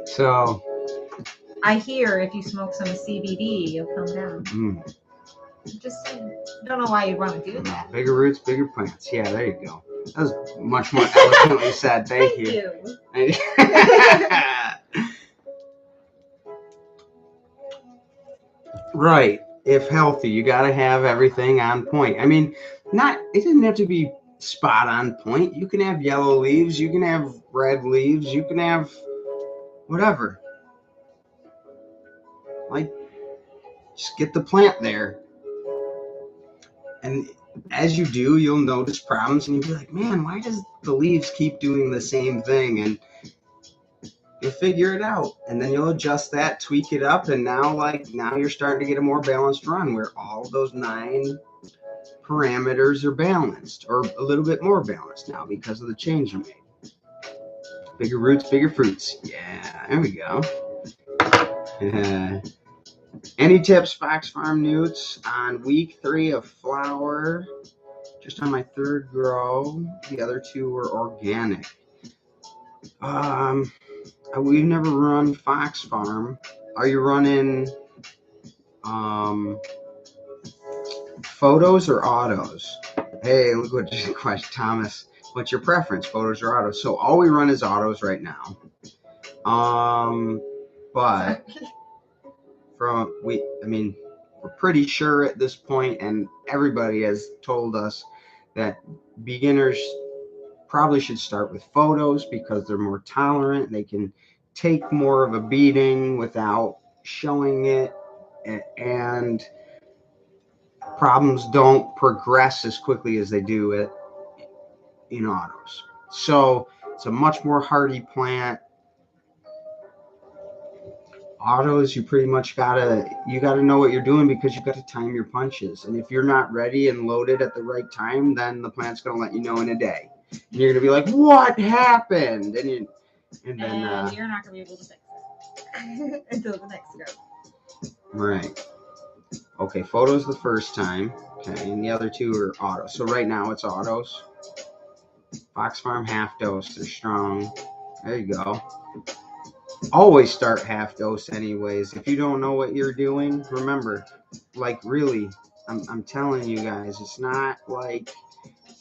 Speaker 2: So
Speaker 1: I hear if you smoke some CBD, you'll come down. Just saying. Don't know why you'd want to do that.
Speaker 2: Bigger roots, bigger plants. Yeah, there you go. That was much more eloquently said. Thank you. Right. If healthy, you got to have everything on point. I mean, it doesn't have to be spot on point. You can have yellow leaves, you can have red leaves, you can have whatever. Like, just get the plant there. And as you do, you'll notice problems and you'll be like, man, why does the leaves keep doing the same thing? And you'll figure it out. And then you'll adjust that, tweak it up, and now you're starting to get a more balanced run where all those 9 parameters are balanced, or a little bit more balanced now because of the change you made. Bigger roots, bigger fruits. Yeah, there we go. Any tips, Fox Farm Newts, on week 3 of flower? Just on my 3rd grow. The other 2 were organic. We've never run Fox Farm. Are you running photos or autos? Hey, look what just question, Thomas. What's your preference, photos or autos? So all we run is autos right now. But we're pretty sure at this point, and everybody has told us that beginners probably should start with photos because they're more tolerant. They can take more of a beating without showing it, and problems don't progress as quickly as they do in autos. So it's a much more hardy plant. Autos, you pretty much gotta know what you're doing, because you got to time your punches. And if you're not ready and loaded at the right time, then the plant's gonna let you know in a day. And you're gonna be like, "What happened?" And then
Speaker 1: you're not gonna be able to fix it until the next go.
Speaker 2: Right. Okay, photos the first time. Okay, and the other 2 are autos. So right now it's autos. Fox Farm half dose. They're strong. There you go. Always start half dose anyways. If you don't know what you're doing, remember, like, really, I'm telling you guys, it's not like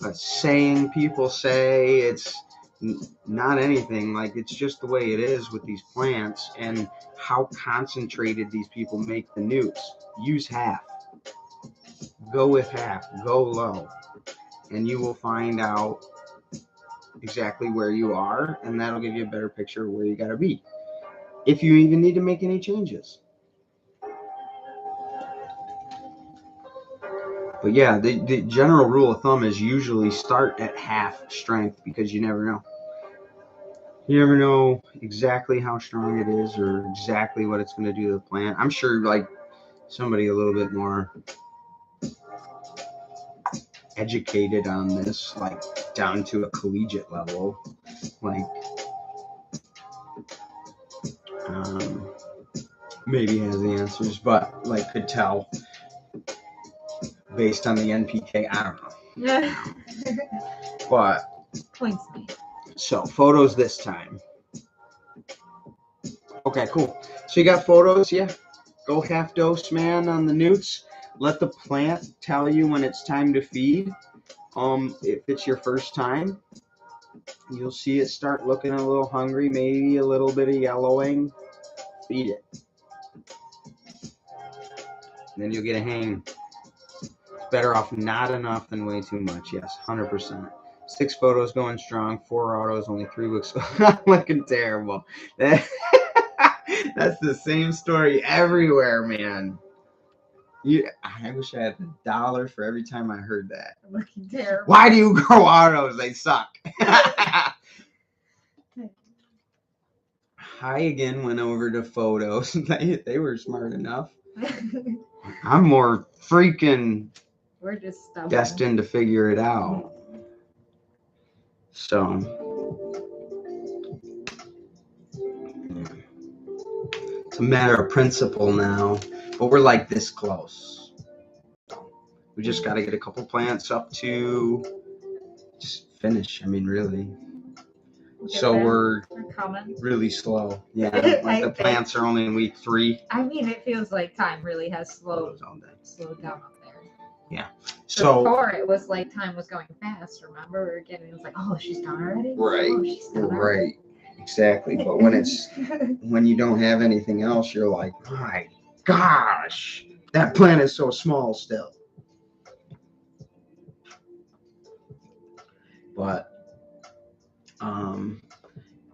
Speaker 2: a saying people say. It's not anything. Like, it's just the way it is with these plants and how concentrated these people make the newts. Use half. Go with half. Go low. And you will find out exactly where you are, and that'll give you a better picture of where you got to be, if you even need to make any changes. But yeah, the general rule of thumb is usually start at half strength, because you never know. You never know exactly how strong it is or exactly what it's going to do to the plant. I'm sure, like, somebody a little bit more educated on this, like down to a collegiate level, like maybe has the answers, but like could tell based on the NPK. I don't know. But
Speaker 1: Points made.
Speaker 2: So photos this time. Okay, cool. So you got photos, yeah. Go half dose, man, on the newts. Let the plant tell you when it's time to feed. If it's your first time, you'll see it start looking a little hungry, maybe a little bit of yellowing. Feed it. And then you'll get a hang. It's better off not enough than way too much. Yes, 100%. 6 photos going strong, 4 autos, only 3 weeks. I'm looking terrible. That's the same story everywhere, man. I wish I had $1 for every time I heard that.
Speaker 1: Looking terrible.
Speaker 2: Why do you grow autos? They suck. Hi again went over to photos. They were smart enough. I'm more freaking
Speaker 1: We're just stubborn.
Speaker 2: destined to figure it out. So it's a matter of principle now, but we're like this close. We just got to get a couple plants up to just finish. I mean, really. So we're
Speaker 1: coming.
Speaker 2: really slow. Yeah, like the plants are only in week 3.
Speaker 1: I mean, it feels like time really has slowed down up there.
Speaker 2: Yeah.
Speaker 1: So before it was like time was going fast. Remember, we were getting, it was like, oh, she's done already.
Speaker 2: Right.
Speaker 1: Oh, she's done already.
Speaker 2: Right. Exactly. But when you don't have anything else, you're like, my gosh, that plant is so small still. But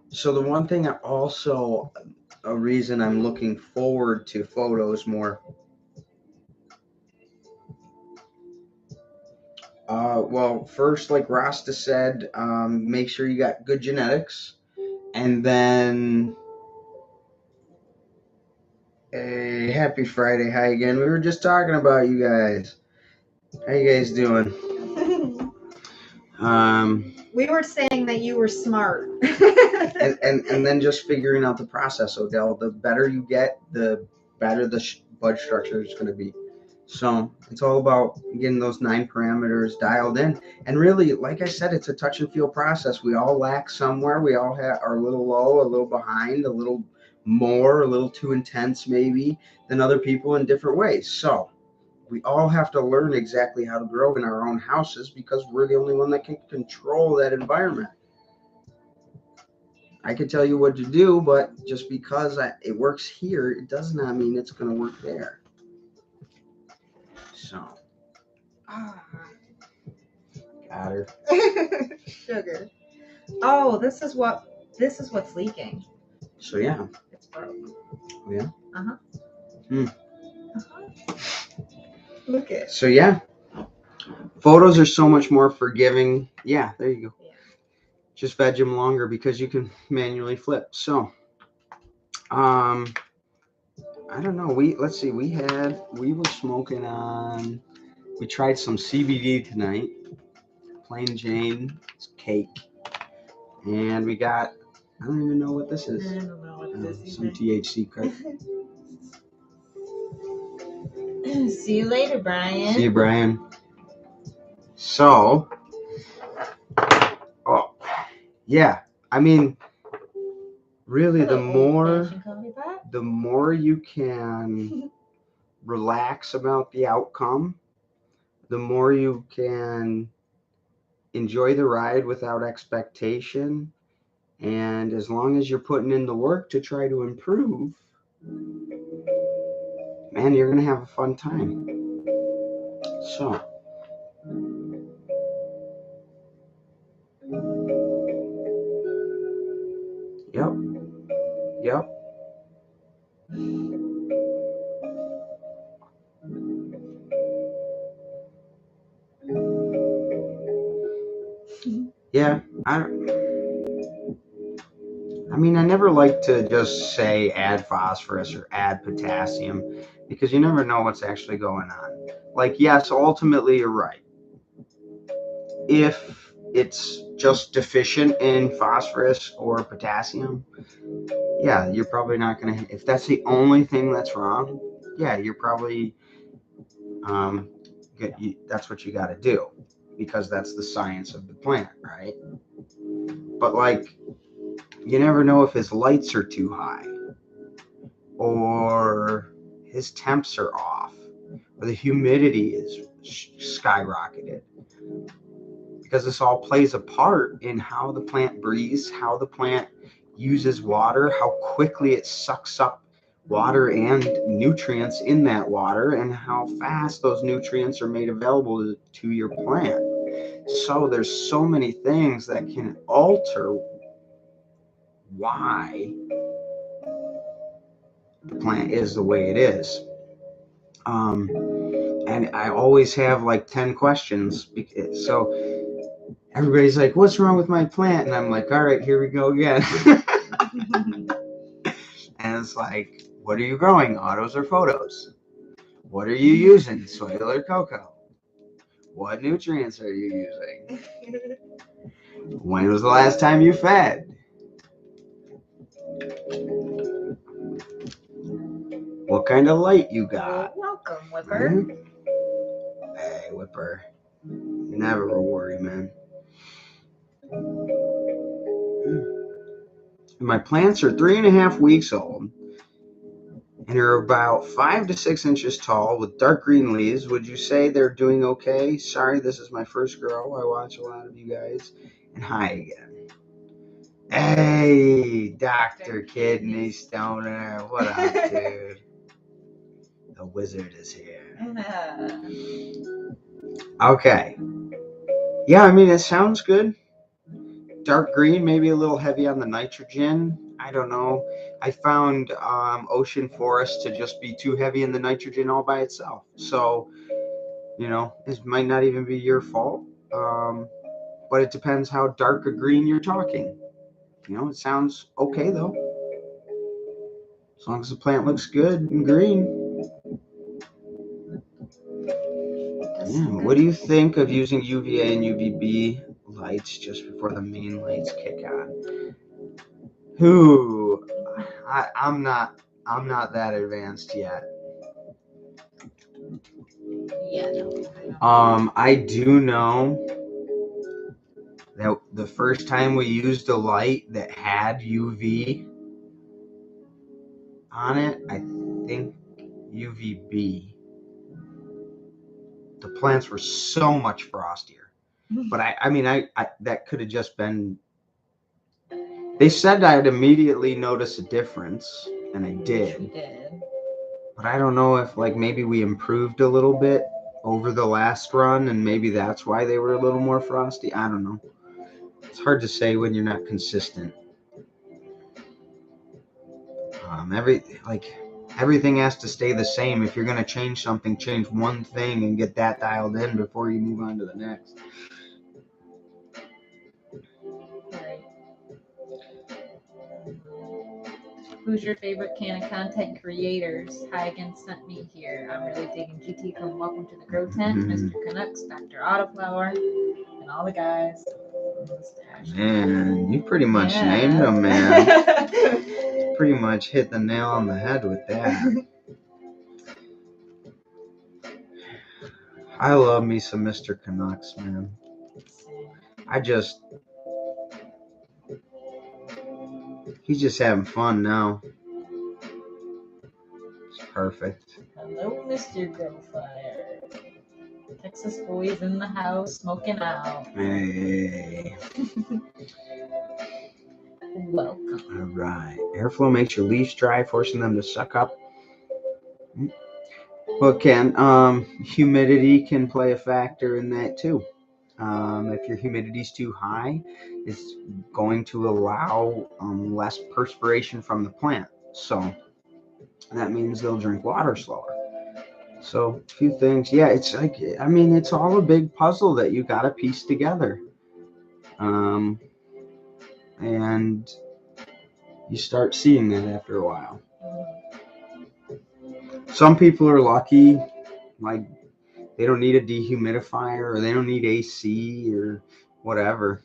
Speaker 2: so the one thing a reason I'm looking forward to photos more. Well, first, like Rasta said, make sure you got good genetics, and then hey, happy Friday. Hi again. We were just talking about you guys. How you guys doing?
Speaker 1: We were saying that you were smart.
Speaker 2: and then just figuring out the process, Odell. The better you get, the better the bud structure is going to be. So it's all about getting those 9 parameters dialed in. And really, like I said, it's a touch and feel process. We all lack somewhere. We all are a little low, a little behind, a little more, a little too intense maybe than other people in different ways. So we all have to learn exactly how to grow in our own houses because we're the only one that can control that environment. I can tell you what to do, but just because it works here, it does not mean it's going to work there. So, got her.
Speaker 1: Sugar. Oh, this is what's leaking.
Speaker 2: So yeah.
Speaker 1: It's broke.
Speaker 2: Oh, yeah.
Speaker 1: Look at.
Speaker 2: So yeah. Photos are so much more forgiving. Yeah, there you go. Yeah. Just veg them longer because you can manually flip. So, I don't know. We were smoking on. We tried some CBD tonight. Plain Jane cake, and we got. I don't even know what this is.
Speaker 1: I don't know what this is.
Speaker 2: Some THC crack.
Speaker 1: See you later, Brian.
Speaker 2: See you, Brian. So, yeah. I mean, really, the more you can relax about the outcome, the more you can enjoy the ride without expectation. And as long as you're putting in the work to try to improve, man, you're going to have a fun time. So. Yep. Yeah, I mean, I never like to just say add phosphorus or add potassium because you never know what's actually going on. Like, yes, ultimately you're right. If it's just deficient in phosphorus or potassium, yeah, you're probably not going to, if that's the only thing that's wrong, yeah, you're probably, that's what you got to do because that's the science of the plant, right? But like, you never know if his lights are too high or his temps are off or the humidity is skyrocketed because this all plays a part in how the plant breathes, how the plant uses water, how quickly it sucks up water and nutrients in that water, and how fast those nutrients are made available to your plant. So there's so many things that can alter why the plant is the way it is. And I always have like 10 questions. So everybody's like, what's wrong with my plant? And I'm like, all right, here we go again. And it's like, what are you growing? Autos or photos? What are you using? Soil or cocoa? What nutrients are you using? When was the last time you fed? What kind of light you got?
Speaker 1: Welcome, Whipper.
Speaker 2: Hey, Whipper. Never a worry, man. My plants are 3.5 weeks old and are about 5 to 6 inches tall with dark green leaves. Would you say they're doing okay? Sorry, this is my first grow. I watch a lot of you guys. And hi again. Hey, Dr. Kidney Stoner. What up, dude? The wizard is here. Okay. Yeah, I mean, it sounds good. Dark green, maybe a little heavy on the nitrogen. I don't know. I found ocean forest to just be too heavy in the nitrogen all by itself. So, this might not even be your fault. But it depends how dark a green you're talking. It sounds okay, though. As long as the plant looks good and green. Yeah. What do you think of using UVA and UVB lights just before the main lights kick on? I'm not that advanced yet.
Speaker 1: Yeah, no.
Speaker 2: I do know that the first time we used a light that had UV on it, I think UVB, the plants were so much frostier. But I that could have just been. They said I'd immediately notice a difference, and I did. But I don't know if maybe we improved a little bit over the last run, and maybe that's why they were a little more frosty. I don't know. It's hard to say when you're not consistent. Everything has to stay the same. If you're going to change something, change one thing and get that dialed in before you move on to the next.
Speaker 1: Who's your favorite can of content creators? Hi again, sent me here. I'm really digging GT from Welcome to the Grow Tent, Mr. Canucks, Dr. Autoflower, and all the guys.
Speaker 2: Man, you pretty much named them, man. Pretty much hit the nail on the head with that. I love me some Mr. Canucks, man. He's just having fun now. It's perfect.
Speaker 1: Hello, Mr. Growfire. Texas boys in the house smoking out.
Speaker 2: Hey.
Speaker 1: Welcome.
Speaker 2: All right. Airflow makes your leaves dry, forcing them to suck up. Well, humidity can play a factor in that too. If your humidity is too high, it's going to allow less perspiration from the plant. So that means they'll drink water slower. So a few things. Yeah, it's it's all a big puzzle that you got to piece together. And you start seeing that after a while. Some people are lucky, they don't need a dehumidifier or they don't need AC or whatever.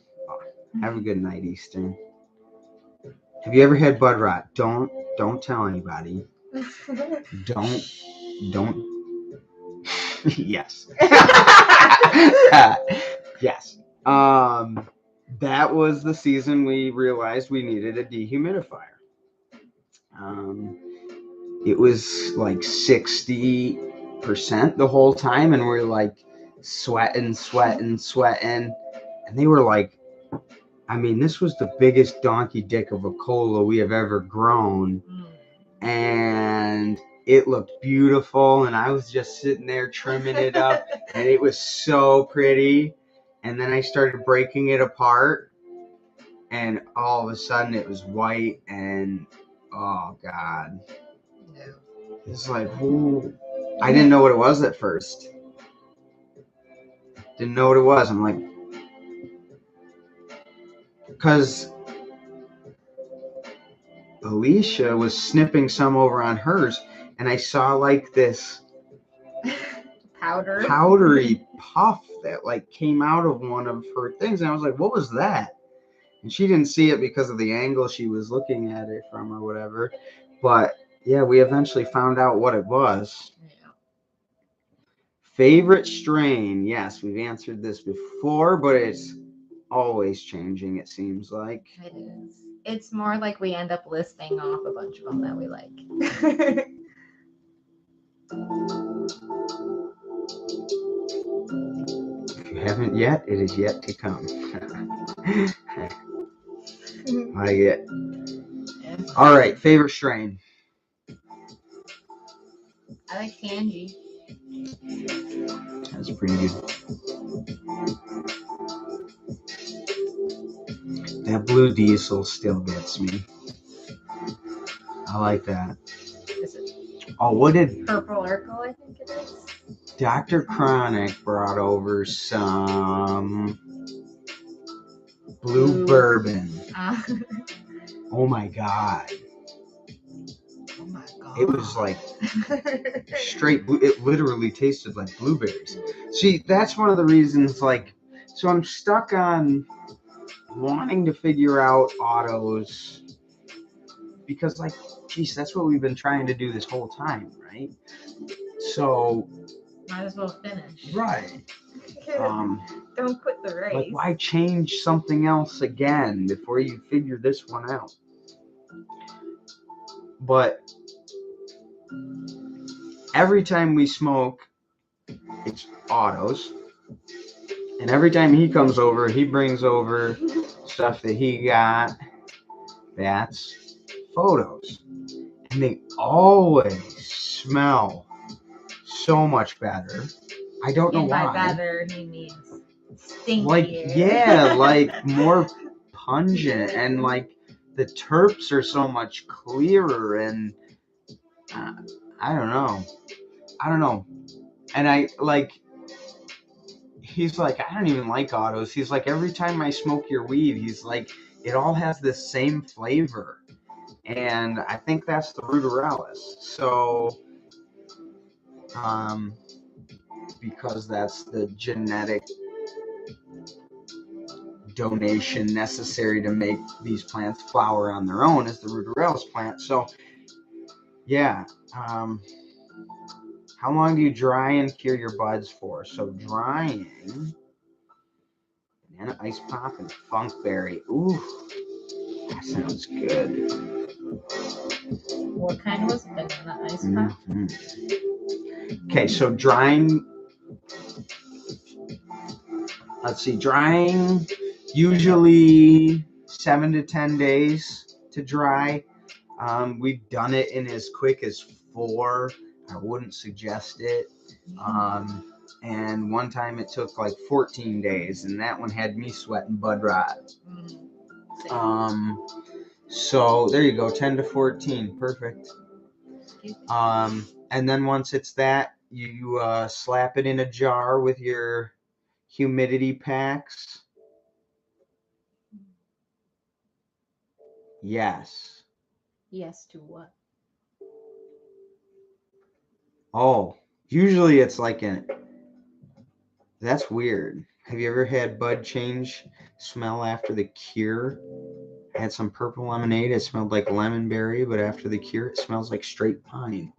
Speaker 2: Have a good night, Eastern. Have you ever had bud rot? Don't tell anybody. Don't. Yes. Yes. That was the season we realized we needed a dehumidifier. It was 60% the whole time, and we're sweating, and they were this was the biggest donkey dick of a cola we have ever grown, and it looked beautiful, and I was just sitting there trimming it up, and it was so pretty, and then I started breaking it apart, and all of a sudden it was white, and oh God.
Speaker 1: do.
Speaker 2: It's like, ooh. I didn't know what it was at first. Didn't know what it was. I'm like, because Alicia was snipping some over on hers, and I saw like this powdery puff that like came out of one of her things, and I was like, what was that? And she didn't see it because of the angle she was looking at it from or whatever. But yeah, we eventually found out what it was.
Speaker 1: Yeah.
Speaker 2: Favorite strain? Yes, we've answered this before, but it's always changing, it seems like.
Speaker 1: It is. It's more like we end up listing off a bunch of them that we like.
Speaker 2: If you haven't yet, it is yet to come. Like it.
Speaker 1: Yeah.
Speaker 2: All right, favorite strain?
Speaker 1: I like Tangy.
Speaker 2: That's pretty good. That blue diesel still gets me. I like that.
Speaker 1: Is it
Speaker 2: Oh, what did
Speaker 1: Purple Urkel, I think it is?
Speaker 2: Dr. Chronic brought over some blue bourbon. Oh my god.
Speaker 1: Oh my god.
Speaker 2: It was like straight blue. It literally tasted like blueberries. See, that's one of the reasons, like, so I'm stuck on wanting to figure out autos because, like, geez, that's what we've been trying to do this whole time, right? So
Speaker 1: might as well finish.
Speaker 2: right.
Speaker 1: Don't quit the race.
Speaker 2: Like, why change something else again before you figure this one out? But every time we smoke, it's autos. And every time he comes over, he brings over stuff that he got that's photos. And they always smell so much better. I don't know why.
Speaker 1: And by better, he means stinkier.
Speaker 2: Like, yeah, like more pungent, and like the terps are so much clearer, and I don't know. And I like, he's like, I don't even like autos. He's like, every time I smoke your weed, he's like, it all has this same flavor. And I think that's the ruderalis. So, because that's the genetic donation necessary to make these plants flower on their own is the ruderalis plant. So, yeah. How long do you dry and cure your buds for? So drying, banana ice pop and funkberry. Ooh, that sounds good.
Speaker 1: What kind was banana ice pop?
Speaker 2: Mm-hmm. Okay, so drying. Let's see, drying usually 7 to 10 days to dry. We've done it in as quick as 4. I wouldn't suggest it. And one time it took like 14 days, and that one had me sweating bud rot. So there you go, 10 to 14, perfect. And then once it's that, you slap it in a jar with your humidity packs. Yes.
Speaker 1: Yes to what?
Speaker 2: Oh, usually it's like that's weird. Have you ever had bud change smell after the cure? I had some purple lemonade. It smelled like lemon berry, but after the cure, it smells like straight pine.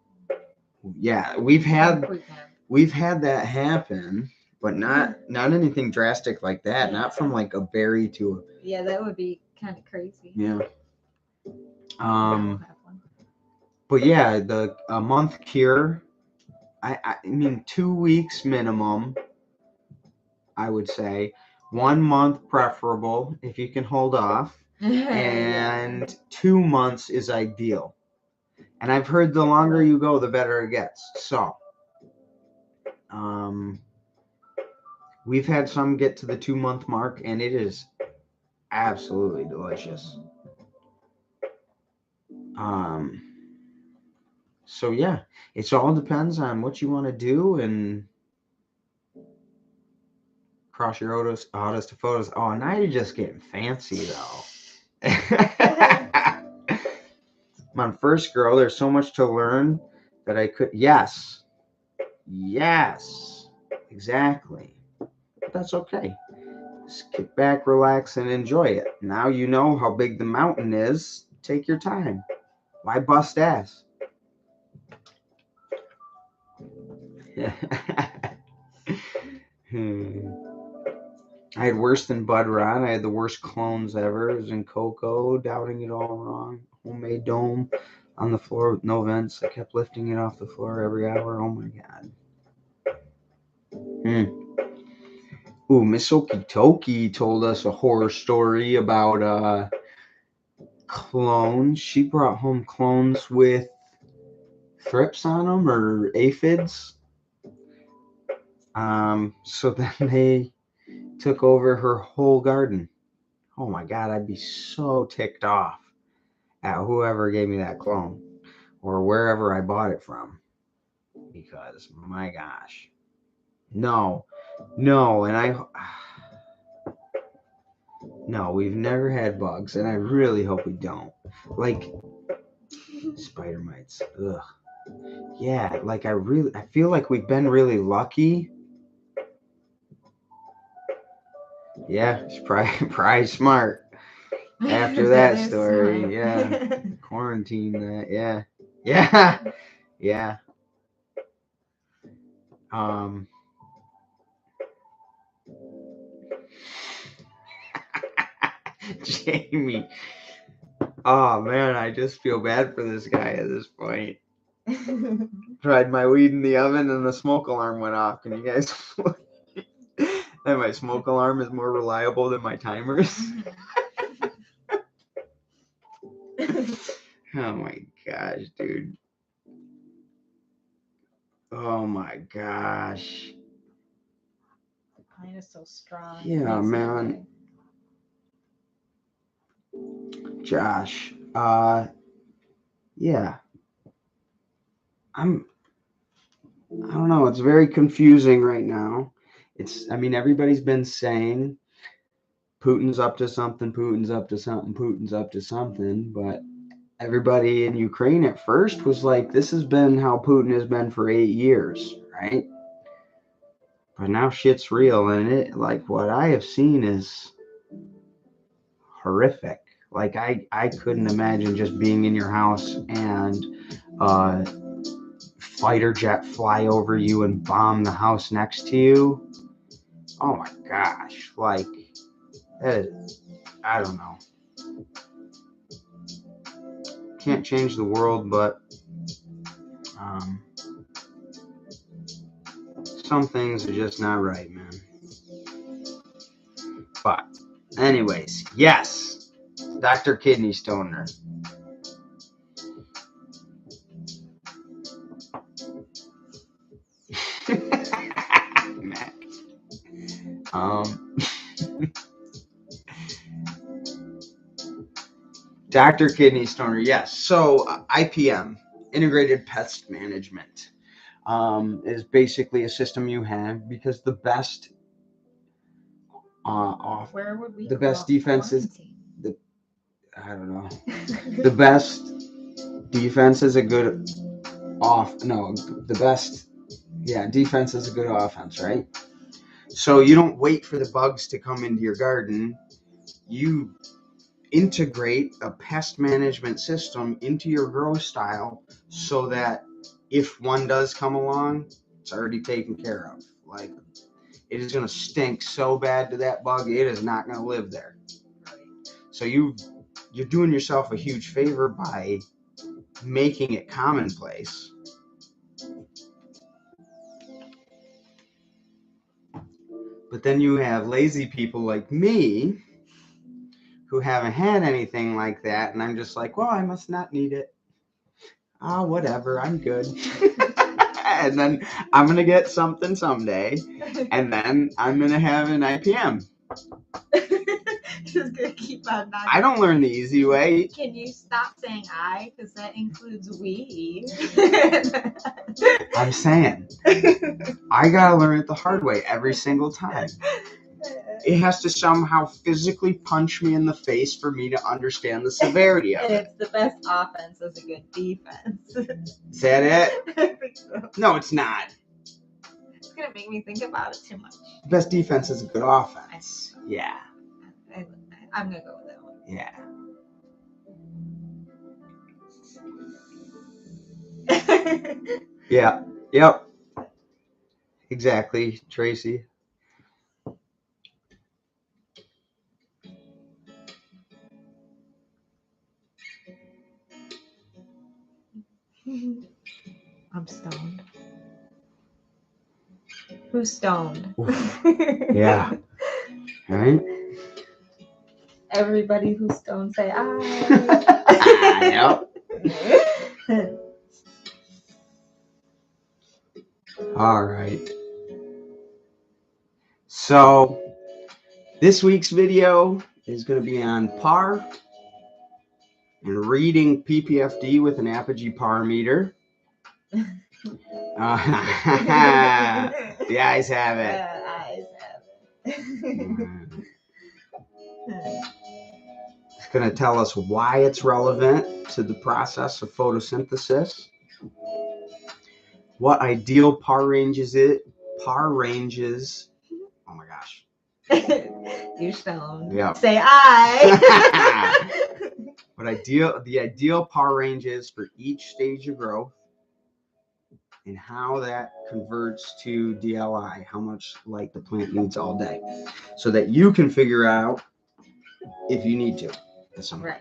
Speaker 2: Yeah, we've had that happen, but not anything drastic like that. Yeah. Not from like a berry to a.
Speaker 1: Yeah, that would be kind of crazy.
Speaker 2: Yeah. But yeah, a month cure. I mean 2 weeks minimum. I would say 1 month preferable if you can hold off, and 2 months is ideal. And I've heard the longer you go, the better it gets. So, we've had some get to the 2 month mark, and it is absolutely delicious. So yeah, it all depends on what you want to do and cross your autos to photos. Oh, now you're just getting fancy though. My first girl, there's so much to learn that I could. Yes, exactly. But that's okay. Just kick back, relax, and enjoy it. Now you know how big the mountain is. Take your time. Why bust ass? I had worse than Bud Ron. I had the worst clones ever. It was in Cocoa, doubting it all wrong. Homemade dome on the floor with no vents. I kept lifting it off the floor every hour. Oh my god. Ooh, Miss Okitoki told us a horror story about clones. She brought home clones with thrips on them or aphids. So then they took over her whole garden. Oh my god, I'd be so ticked off at whoever gave me that clone or wherever I bought it from. Because my gosh. No, and no, we've never had bugs, and I really hope we don't. Like spider mites. Ugh. Yeah, like I feel like we've been really lucky. Yeah, it's probably smart. After that story,
Speaker 1: smart.
Speaker 2: yeah. Quarantine that, yeah. Yeah. Jamie. Oh man, I just feel bad for this guy at this point. Tried my weed in the oven and the smoke alarm went off. Can you guys? And my smoke alarm is more reliable than my timers. Oh my gosh, dude. Oh my gosh.
Speaker 1: Pine is so strong.
Speaker 2: Yeah, man. Josh. Yeah. I don't know. It's very confusing right now. Everybody's been saying Putin's up to something, Putin's up to something, Putin's up to something, but everybody in Ukraine at first was like, this has been how Putin has been for 8 years, right? But now shit's real, and like what I have seen is horrific. Like I couldn't imagine just being in your house and fighter jet fly over you and bomb the house next to you. Oh my gosh, like that is, I don't know. Can't change the world, but some things are just not right, man. But anyways, yes, Dr. Kidney Stoner. Dr. Kidney Stoner, yes. So IPM, Integrated Pest Management, is basically a system you have because the best
Speaker 1: where would we
Speaker 2: the best defense is I don't know. The best defense is a good defense is a good offense, right? So you don't wait for the bugs to come into your garden. You integrate a pest management system into your grow style so that if one does come along, it's already taken care of. Like, it is going to stink so bad to that bug, it is not going to live there. So you're doing yourself a huge favor by making it commonplace. But then you have lazy people like me who haven't had anything like that, and I'm just like, well, I must not need it. Whatever, I'm good. And then I'm going to get something someday, and then I'm going to have an IPM.
Speaker 1: Just gonna keep on knocking.
Speaker 2: I don't learn the easy way.
Speaker 1: Can you stop saying I? Because that includes we.
Speaker 2: I'm saying, I gotta learn it the hard way every single time. It has to somehow physically punch me in the face for me to understand the severity of
Speaker 1: And
Speaker 2: it.
Speaker 1: it's the best offense is a good defense.
Speaker 2: Is that it?
Speaker 1: I think so.
Speaker 2: No, it's not.
Speaker 1: It's gonna make me think about it too much.
Speaker 2: The best defense is a good offense. Yeah.
Speaker 1: I'm gonna go with that one.
Speaker 2: Yeah. Yeah. Yep. Exactly, Tracy.
Speaker 1: I'm stoned. Who's stoned?
Speaker 2: Yeah. Right?
Speaker 1: Everybody who's stoned say I.
Speaker 2: Yep. All right. So this week's video is going to be on par and reading PPFD with an Apogee par meter. The eyes have it.
Speaker 1: Eyes have it.
Speaker 2: It's going to tell us why it's relevant to the process of photosynthesis. What ideal par ranges it? Par ranges. Oh my gosh.
Speaker 1: You're stoned.
Speaker 2: Yep.
Speaker 1: Say I.
Speaker 2: What the ideal par range is for each stage of growth, and how that converts to DLI, how much light the plant needs all day, so that you can figure out if you need to at some point.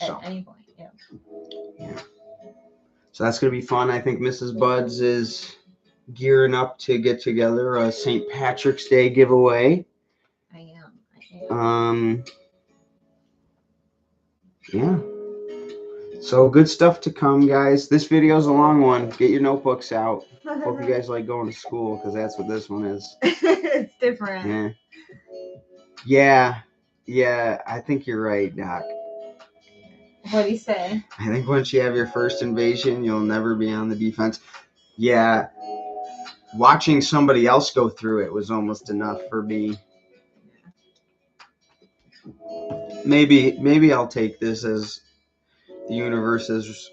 Speaker 1: Right. At any point, yeah.
Speaker 2: Yeah. So that's going to be fun. I think Mrs. Buds is gearing up to get together a St. Patrick's Day giveaway.
Speaker 1: I am.
Speaker 2: Yeah. So good stuff to come, guys. This video is a long one. Get your notebooks out. Hope you guys like going to school, because that's what this one is.
Speaker 1: It's different.
Speaker 2: Yeah. Yeah, I think you're right, Doc.
Speaker 1: What do you say?
Speaker 2: I think once you have your first invasion, you'll never be on the defense. Yeah. Watching somebody else go through it was almost enough for me. Maybe I'll take this as the universe's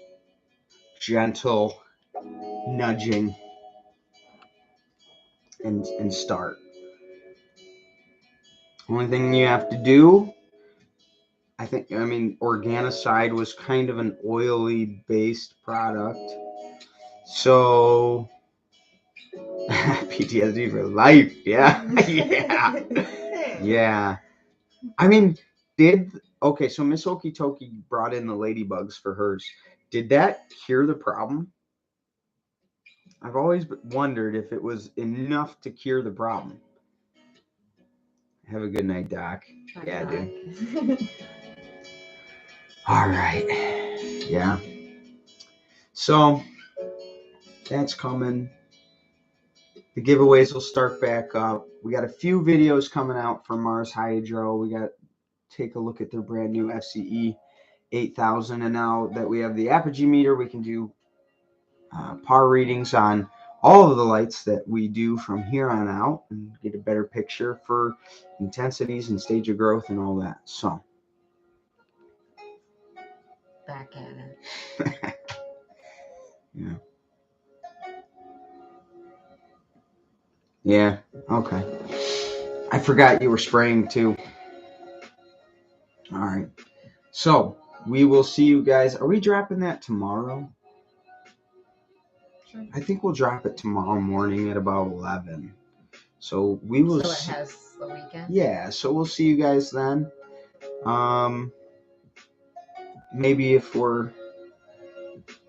Speaker 2: gentle nudging and start. Only thing you have to do, Organicide was kind of an oily based product. So PTSD for life. Yeah. Yeah. So Miss Okitoki brought in the ladybugs for hers. Did that cure the problem? I've always wondered if it was enough to cure the problem. Have a good night, Doc. Yeah, dude. All right. Yeah. So that's coming. The giveaways will start back up. We got a few videos coming out from Mars Hydro. We got to take a look at their brand new FCE 8000. And now that we have the Apogee meter, we can do par readings on all of the lights that we do from here on out and get a better picture for intensities and stage of growth and all that. So
Speaker 1: back at it.
Speaker 2: Yeah. Yeah. Okay. I forgot you were spraying too. All right. So we will see you guys. Are we dropping that tomorrow?
Speaker 1: Sure.
Speaker 2: I think we'll drop it tomorrow morning at about 11. So we will.
Speaker 1: So it has the weekend.
Speaker 2: Yeah. So we'll see you guys then. Maybe if we're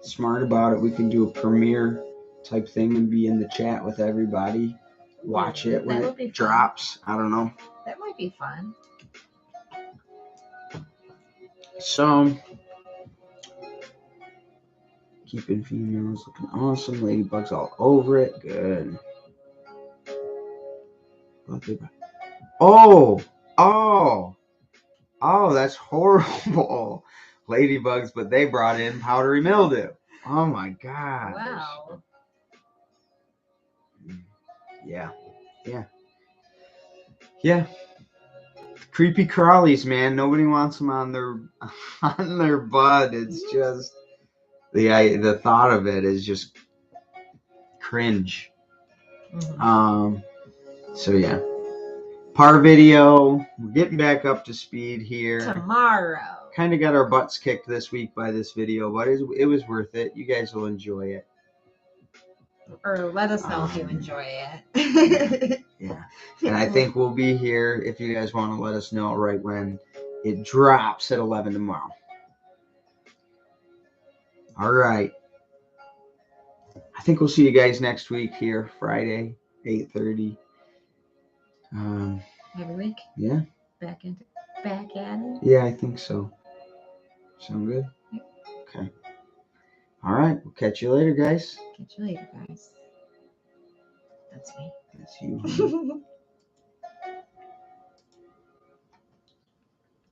Speaker 2: smart about it, we can do a premiere type thing and be in the chat with everybody. Watch it when it drops. I don't know.
Speaker 1: That might be fun.
Speaker 2: So, keeping females looking awesome. Ladybugs all over it. Good. Oh. Oh, that's horrible. Ladybugs, but they brought in powdery mildew. Oh my gosh.
Speaker 1: Wow.
Speaker 2: Yeah. Creepy crawlies, man. Nobody wants them on their butt. It's just the thought of it is just cringe.
Speaker 1: Mhm.
Speaker 2: So yeah. Par video. We're getting back up to speed here.
Speaker 1: Tomorrow.
Speaker 2: Kind of got our butts kicked this week by this video, but it was worth it. You guys will enjoy it.
Speaker 1: Or let us know if you enjoy it.
Speaker 2: Yeah. And I think we'll be here if you guys want to let us know right when it drops at 11 tomorrow. All right. I think we'll see you guys next week here, Friday, 8:30.
Speaker 1: Every week?
Speaker 2: Yeah.
Speaker 1: Back at it?
Speaker 2: Yeah, I think so. Sound good? Okay. All right. We'll catch you later, guys.
Speaker 1: Catch you later, guys. That's me.
Speaker 2: That's you.